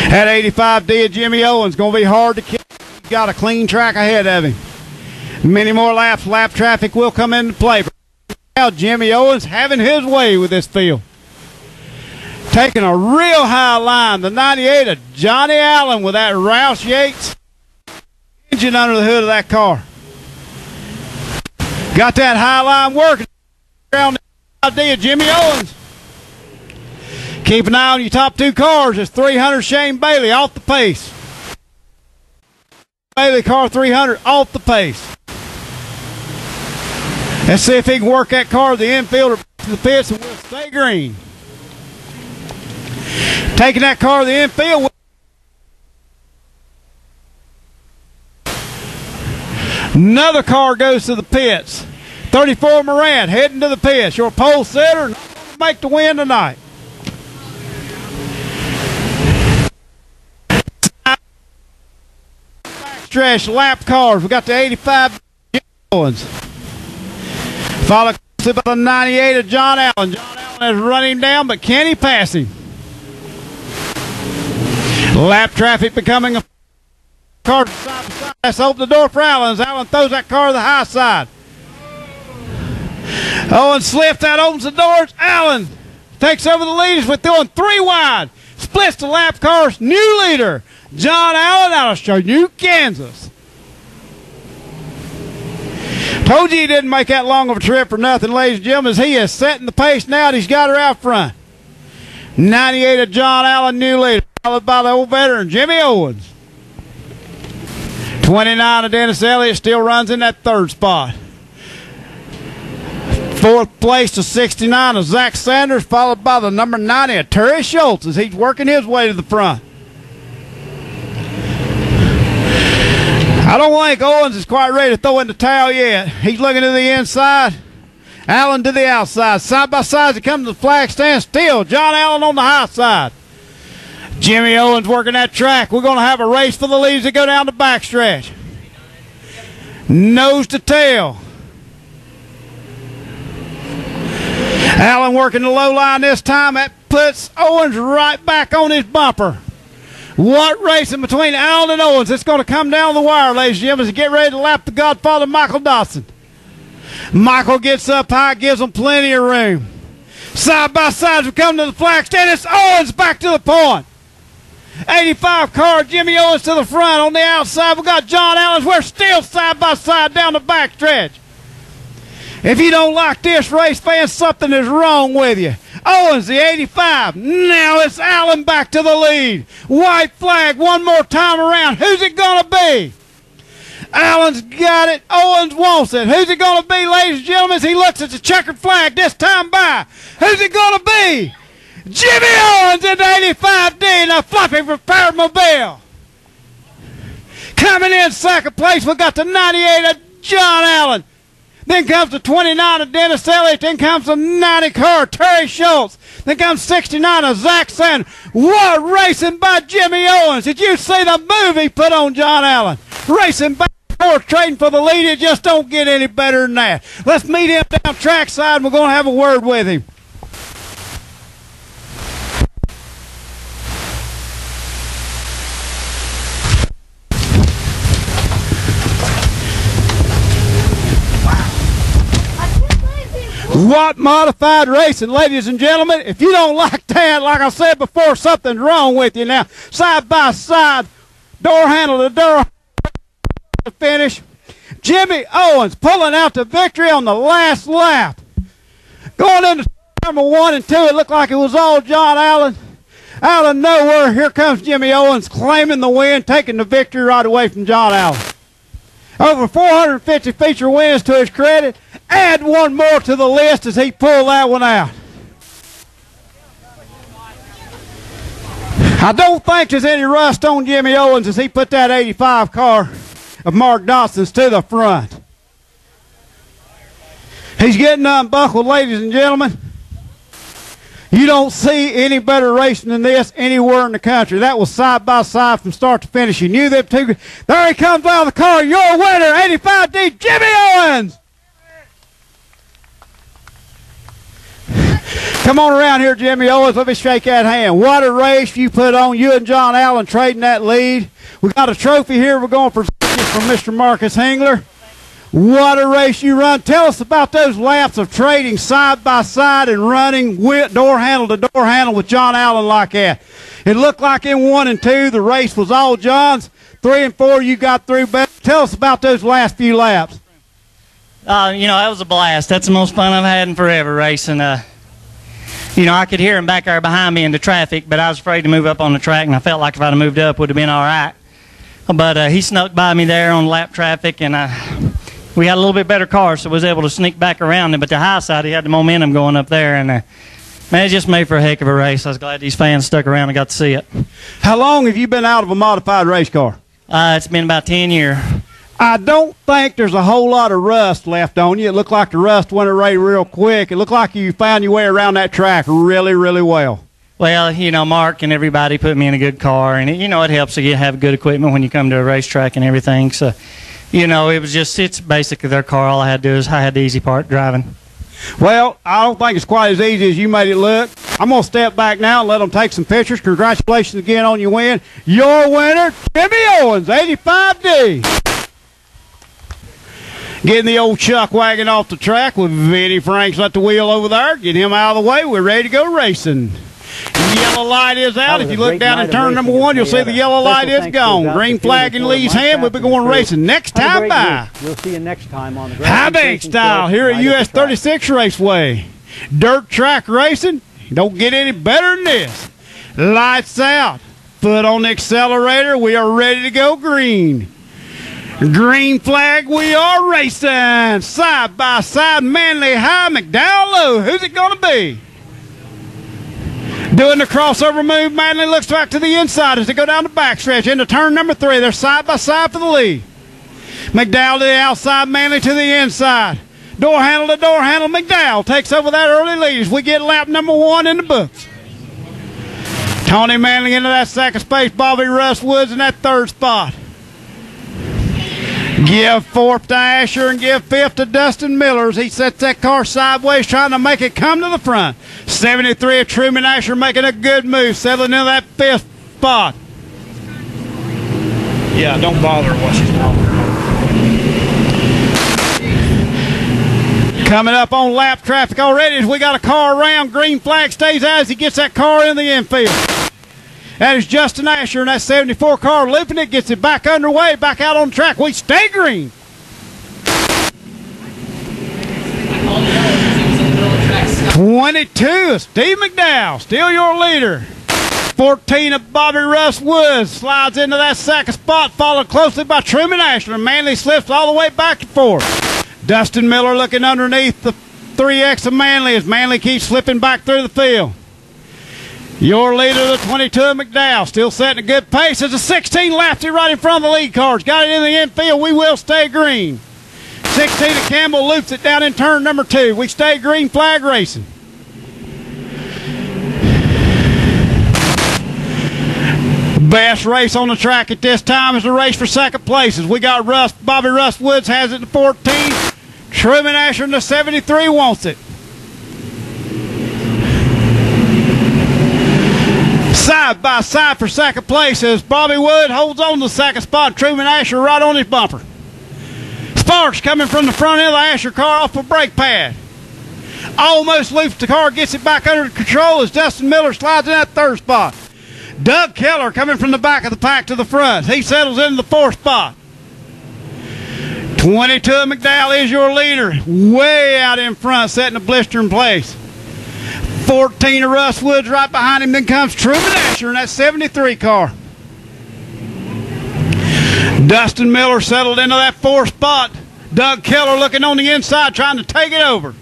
That 85D of Jimmy Owens going to be hard to kill. He's got a clean track ahead of him. Many more laps. Lap traffic will come into play. Now Jimmy Owens having his way with this field. Taking a real high line. The 98 of Johnny Allen with that Rouse Yates engine under the hood of that car. Got that high line working around the idea of Jimmy Owens. Keep an eye on your top two cars. It's 300 Shane Bailey off the pace. Bailey car 300 off the pace. Let's see if he can work that car to the infield or to the pits, and we'll stay green. Taking that car to the infield. Another car goes to the pits. 34 Moran heading to the pits. Your pole setter not going to make the win tonight. Backstretch lap cars. We got the 85 ones. Followed by the 98 of John Allen. John Allen is running down, but can he pass him? Lap traffic becoming a car side to side. Let's open the door for Allen as Allen throws that car to the high side. Owen slipped, that opens the doors. Allen takes over the lead as we're throwing 3 wide. Splits the lap cars. New leader, John Allen out of Chanute, Kansas. Told you he didn't make that long of a trip for nothing, ladies and gentlemen, as he is setting the pace now and he's got her out front. 98 of John Allen, new leader, followed by the old veteran, Jimmy Owens. 29 of Dennis Elliott still runs in that third spot. 4th place to 69 of Zach Sanders, followed by the number 90 of Terry Schultz as he's working his way to the front. I don't think Owens is quite ready to throw in the towel yet. He's looking to the inside. Allen to the outside. Side by side as he comes to the flag stand. Still, John Allen on the high side. Jimmy Owens working that track. We're going to have a race for the leads that go down the backstretch. Nose to tail. Allen working the low line this time. That puts Owens right back on his bumper. What racing between Allen and Owens? It's going to come down the wire, ladies and gentlemen, as get ready to lap the Godfather, Michael Dawson. Michael gets up high, gives them plenty of room. Side by side as we come to the flag stand. It's Owens back to the point. 85 car, Jimmy Owens to the front. On the outside, we got John Allen. We're still side by side down the backstretch. If you don't like this race, fans, something is wrong with you. Owens, the 85. Now it's Allen back to the lead. White flag one more time around. Who's it going to be? Allen's got it. Owens wants it. Who's it going to be, ladies and gentlemen, as he looks at the checkered flag this time by? Who's it going to be? Jimmy Owens in the 85D in a fluffy prepared mobile. Coming in second place, we got the 98 of John Allen. Then comes the 29 of Dennis Elliott. Then comes the 90 car, Terry Schultz. Then comes 69 of Zach Sanders. What racing by Jimmy Owens. Did you see the move he put on John Allen? Racing back and forth, trading for the lead. It just don't get any better than that. Let's meet him down trackside, and we're going to have a word with him. What modified racing, ladies and gentlemen. If you don't like that, like I said before, something's wrong with you now. Side by side, door handle to door to finish. Jimmy Owens pulling out the victory on the last lap. Going into number 1 and 2, it looked like it was all John Allen. Out of nowhere, here comes Jimmy Owens claiming the win, taking the victory right away from John Allen. Over 450 feature wins to his credit. Add one more to the list as he pulled that one out. I don't think there's any rust on Jimmy Owens as he put that 85 car of Mark Dawson's to the front. He's getting unbuckled, ladies and gentlemen. You don't see any better racing than this anywhere in the country. That was side by side from start to finish. You knew them two. There he comes out of the car. Your winner, 85D, Jimmy Owens. Come on around here, Jimmy Owens. Let me shake that hand. What a race you put on. You and John Allen trading that lead. We got a trophy here we're going to present you from Mr. Marcus Hengler. What a race you run. Tell us about those laps of trading side by side and running door handle to door handle with John Allen like that. It looked like in 1 and 2 the race was all John's. 3 and 4 you got through better. Tell us about those last few laps. You know, that was a blast. That's the most fun I've had in forever racing. You know, I could hear him back there behind me in the traffic, but I was afraid to move up on the track, and I felt like if I'd have moved up, it would have been all right. But he snuck by me there on lap traffic, and we had a little bit better car, so I was able to sneak back around him. But the high side, he had the momentum going up there, and man, it just made for a heck of a race. I was glad these fans stuck around and got to see it. How long have you been out of a modified race car? It's been about 10 years. I don't think there's a whole lot of rust left on you. It looked like the rust went away real quick. It looked like you found your way around that track really, really well. Well, you know, Mark and everybody put me in a good car, and you know, it helps to have good equipment when you come to a racetrack and everything. So, you know, it's basically their car. All I had to do is I had the easy part driving. Well, I don't think it's quite as easy as you made it look. I'm going to step back now and let them take some pictures. Congratulations again on your win. Your winner, Jimmy Owens, 85D. Getting the old chuck wagon off the track with Vinnie Franks at the wheel over there. Get him out of the way. We're ready to go racing. Yellow light is out. If you look down in turn number 1, you'll see the yellow light is gone. Green flag in Lee's hand. We'll be going racing next time by. We'll see you next time on the High bank style here at US 36 Raceway. Dirt track racing. Don't get any better than this. Lights out. Foot on the accelerator. We are ready to go green. Green flag, we are racing. Side by side, Manley high, McDowell low. Who's it going to be? Doing the crossover move, Manley looks back to the inside as they go down the backstretch into turn number 3. They're side by side for the lead. McDowell to the outside, Manley to the inside. Door handle to door handle, McDowell takes over that early lead as we get lap number 1 in the books. Tony Manley into that second space, Bobby Russ Woods in that third spot. Give 4th to Asher and give 5th to Dustin Miller as he sets that car sideways trying to make it come to the front. 73 of Truman Asher making a good move, settling into that 5th spot. Yeah, don't bother what she's doing. Coming up on lap traffic already as we got a car around. Green flag stays out as he gets that car in the infield. That is Justin Asher in that 74 car looping it, gets it back underway, back out on the track. We stay green. 22, Steve McDowell, still your leader. 14 of Bobby Russ Woods slides into that second spot, followed closely by Truman Asher. Manley slips all the way back to 4th. Dustin Miller looking underneath the 3X of Manley as Manley keeps slipping back through the field. Your leader, the 22 of McDowell, still setting a good pace as a 16 laps right in front of the lead cars. Got it in the infield. We will stay green. 16 of Campbell loops it down in turn number 2. We stay green flag racing. Best race on the track at this time is the race for second places. We got Bobby Russ Woods has it in 14. Truman Asher in the 73 wants it. Side by side for second place as Bobby Wood holds on to the second spot. Truman Asher right on his bumper. Sparks coming from the front end of the Asher car off a brake pad. Almost loops the car, gets it back under control as Dustin Miller slides in that third spot. Doug Keller coming from the back of the pack to the front. He settles into the 4th spot. 22 McDowell is your leader. Way out in front, setting a blister in place. 14 of Russ Woods right behind him. Then comes Truman Asher in that 73 car. Dustin Miller settled into that 4th spot. Doug Keller looking on the inside trying to take it over.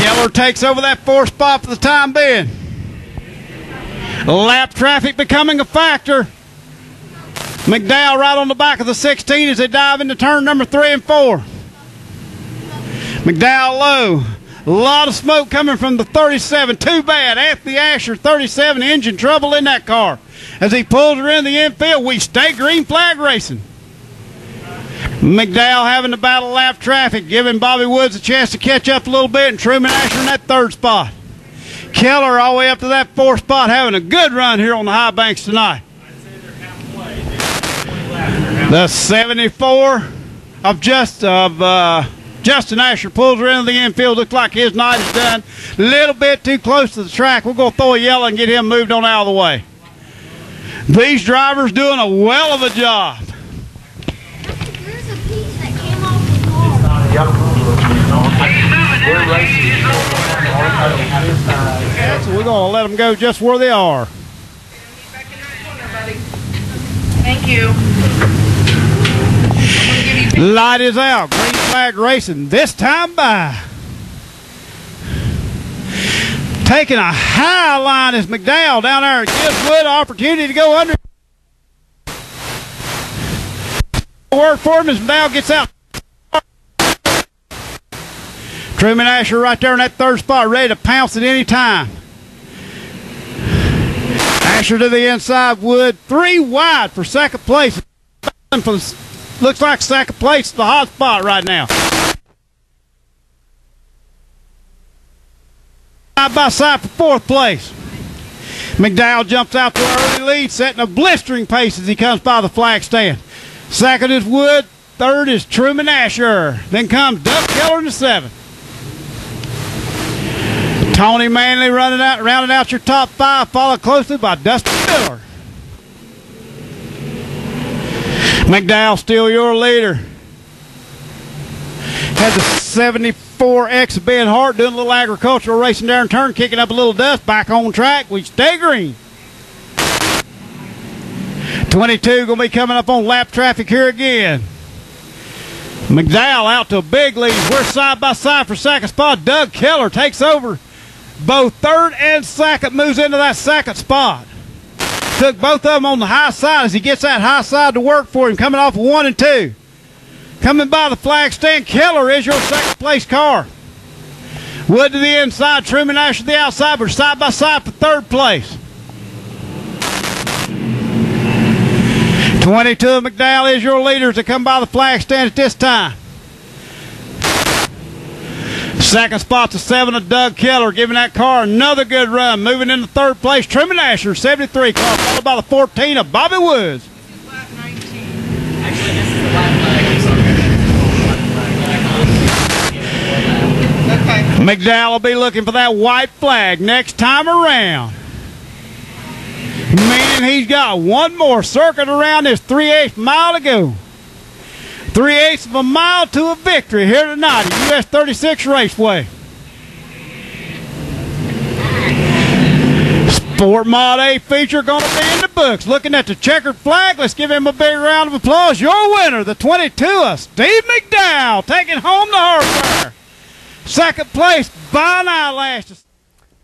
Keller takes over that 4th spot for the time being. Lap traffic becoming a factor. McDowell right on the back of the 16 as they dive into turn number 3 and 4. McDowell low. A lot of smoke coming from the 37. Too bad. Anthony Asher, 37, engine trouble in that car. As he pulls her in the infield, we stay green flag racing. McDowell having to battle lap traffic, giving Bobby Woods a chance to catch up a little bit, and Truman Asher in that 3rd spot. Keller all the way up to that 4th spot, having a good run here on the high banks tonight. The 74 of Justin Asher pulls her into the infield. Looks like his night is done. A little bit too close to the track. We're going to throw a yellow and get him moved on out of the way. These drivers doing a well of a job. There's a piece that came off the car. Yeah, so we're going to let them go just where they are. Thank you. Light is out. Green flag racing. This time by. Taking a high line is McDowell down there. It gives Wood an opportunity to go under. Word for him as McDowell gets out. Truman Asher right there in that third spot, ready to pounce at any time. Asher to the inside, Wood 3 wide for second place. Looks like second place is the hot spot right now. Side by side for fourth place. McDowell jumps out to an early lead, setting a blistering pace as he comes by the flag stand. Second is Wood. Third is Truman Asher. Then comes Doug Keller in the seventh. Tony Manley rounding out your top five, followed closely by Dustin Miller. McDowell still your leader. Had the 74X Ben Hart doing a little agricultural racing there in turn, kicking up a little dust, back on track. We stay green. 22 going to be coming up on lap traffic here again. McDowell out to a big lead. We're side by side for second spot. Doug Keller takes over both third and second, moves into that second spot. Took both of them on the high side as he gets that high side to work for him, coming off of 1 and 2. Coming by the flag stand, Keller is your second place car. Wood to the inside, Truman Asher to the outside, but side by side for third place. 22 of McDowell is your leaders to come by the flag stand at this time. Second spot to 7 of Doug Keller, giving that car another good run. Moving into third place, Truman Asher, 73 car, followed by the 14 of Bobby Woods. This is lap 19. Actually, this is the lap flag. Okay. McDowell will be looking for that white flag next time around. Meaning he's got one more circuit around this 3/8 mile to go. 3/8 of a mile to a victory here tonight at US 36 Raceway. Sport Mod A feature going to be in the books. Looking at the checkered flag, let's give him a big round of applause. Your winner, the 22 of Steve McDowell, taking home the hardware. Second place by an eyelash.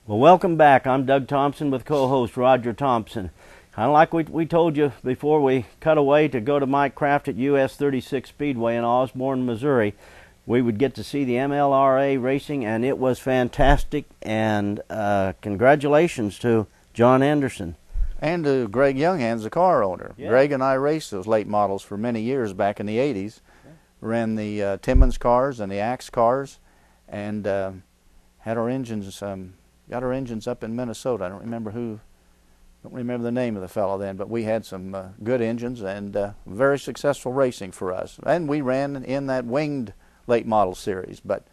Well, welcome back. I'm Doug Thompson with co-host Roger Thompson. Kind of like we told you before we cut away to go to Mike Kraft at US 36 Speedway in Osborn, Missouri, we would get to see the MLRA racing, and it was fantastic. And congratulations to John Anderson. And to Greg Younghands, the car owner. Yeah. Greg and I raced those late models for many years back in the 80s. Ran the Timmons cars and the Axe cars, and had our engines, got our engines up in Minnesota. I don't remember the name of the fellow then, but we had some good engines and very successful racing for us. And we ran in that winged late model series, but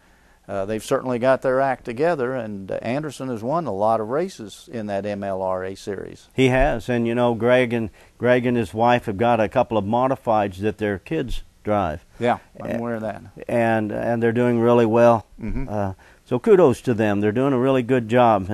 they've certainly got their act together, and Anderson has won a lot of races in that MLRA series. He has, and you know, Greg and his wife have got a couple of modifieds that their kids drive. Yeah, I'm aware of that. And they're doing really well. Mm-hmm. So kudos to them. They're doing a really good job.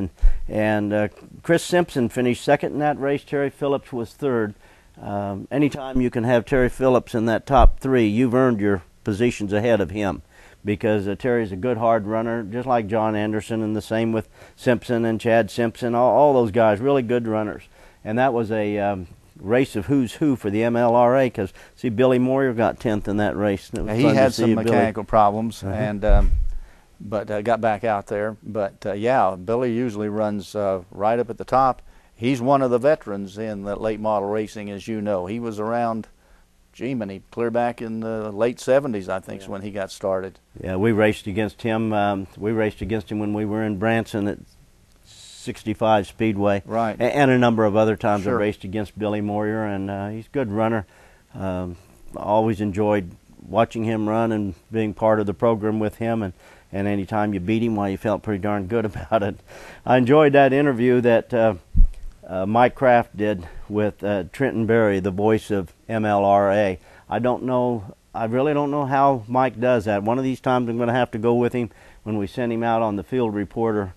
And Chris Simpson finished second in that race. Terry Phillips was third. Anytime you can have Terry Phillips in that top three, you've earned your positions ahead of him, because Terry's a good hard runner, just like John Anderson, and the same with Simpson and Chad Simpson, all those guys, really good runners. And that was a race of who's who for the MLRA, because, see, Billy Moyer got 10th in that race. And it was he fun had to see some Billy. mechanical problems, and but got back out there. But yeah, Billy usually runs right up at the top. He's one of the veterans in the late model racing, as you know. He was around, he clear back in the late 70s, I think, is when he got started. Yeah, we raced against him. We raced against him when we were in Branson at 65 Speedway. Right. And a number of other times Sure. I raced against Billy Moyer, and he's a good runner. always enjoyed watching him run and being part of the program with him, and anytime you beat him, well, you felt pretty darn good about it. I enjoyed that interview that Mike Kraft did with Trenton Berry, the voice of MLRA. I really don't know how Mike does that. One of these times I'm going to have to go with him when we send him out on the field reporter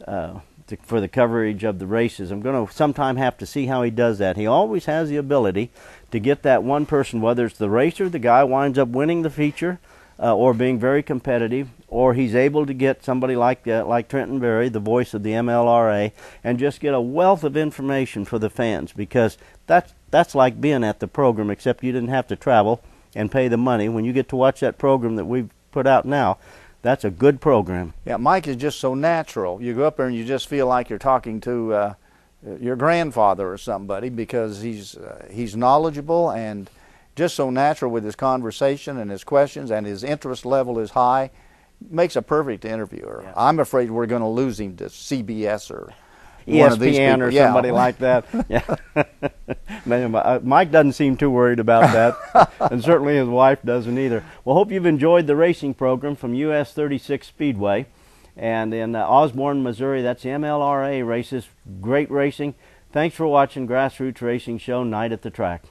for the coverage of the races. I'm going to sometime have to see how he does that. He always has the ability to get that one person, whether it's the racer, the guy winds up winning the feature, or being very competitive, or he's able to get somebody like Trenton Berry, the voice of the MLRA, and just get a wealth of information for the fans, because that's like being at the program, except you didn't have to travel and pay the money. When you get to watch that program that we've put out now, that's a good program. Yeah, Mike is just so natural. You go up there and you just feel like you're talking to your grandfather or somebody, because he's knowledgeable and just so natural with his conversation and his questions, and his interest level is high. Makes a perfect interviewer. Yeah. I'm afraid we're going to lose him to CBS or ESPN one of these people. Or somebody like that. Yeah. Mike doesn't seem too worried about that, and certainly his wife doesn't either. Well, hope you've enjoyed the racing program from US 36 Speedway. And in Osborn, Missouri, that's the MLRA races. Great racing. Thanks for watching Grassroots Racing Show Night at the Track.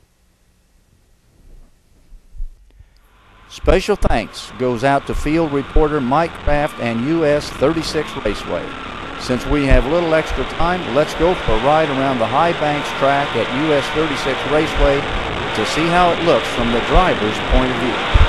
Special thanks goes out to field reporter Mike Kraft and US 36 Raceway. Since we have little extra time, let's go for a ride around the High Banks track at US 36 Raceway to see how it looks from the driver's point of view.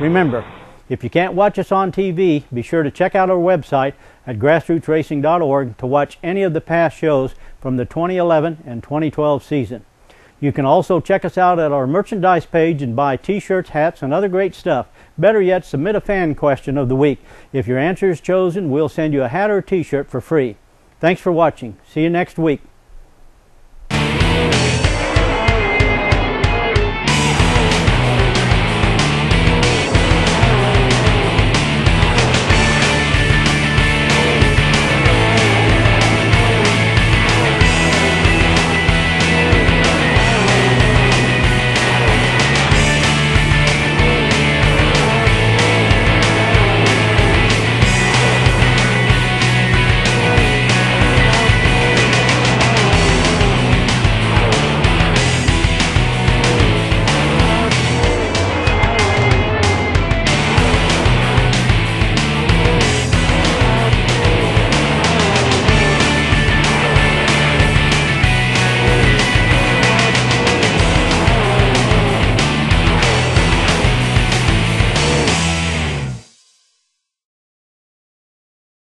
Remember, if you can't watch us on TV, be sure to check out our website at grassrootsracing.org to watch any of the past shows from the 2011 and 2012 season. You can also check us out at our merchandise page and buy t-shirts, hats, and other great stuff. Better yet, submit a fan question of the week. If your answer is chosen, we'll send you a hat or a t-shirt for free. Thanks for watching. See you next week.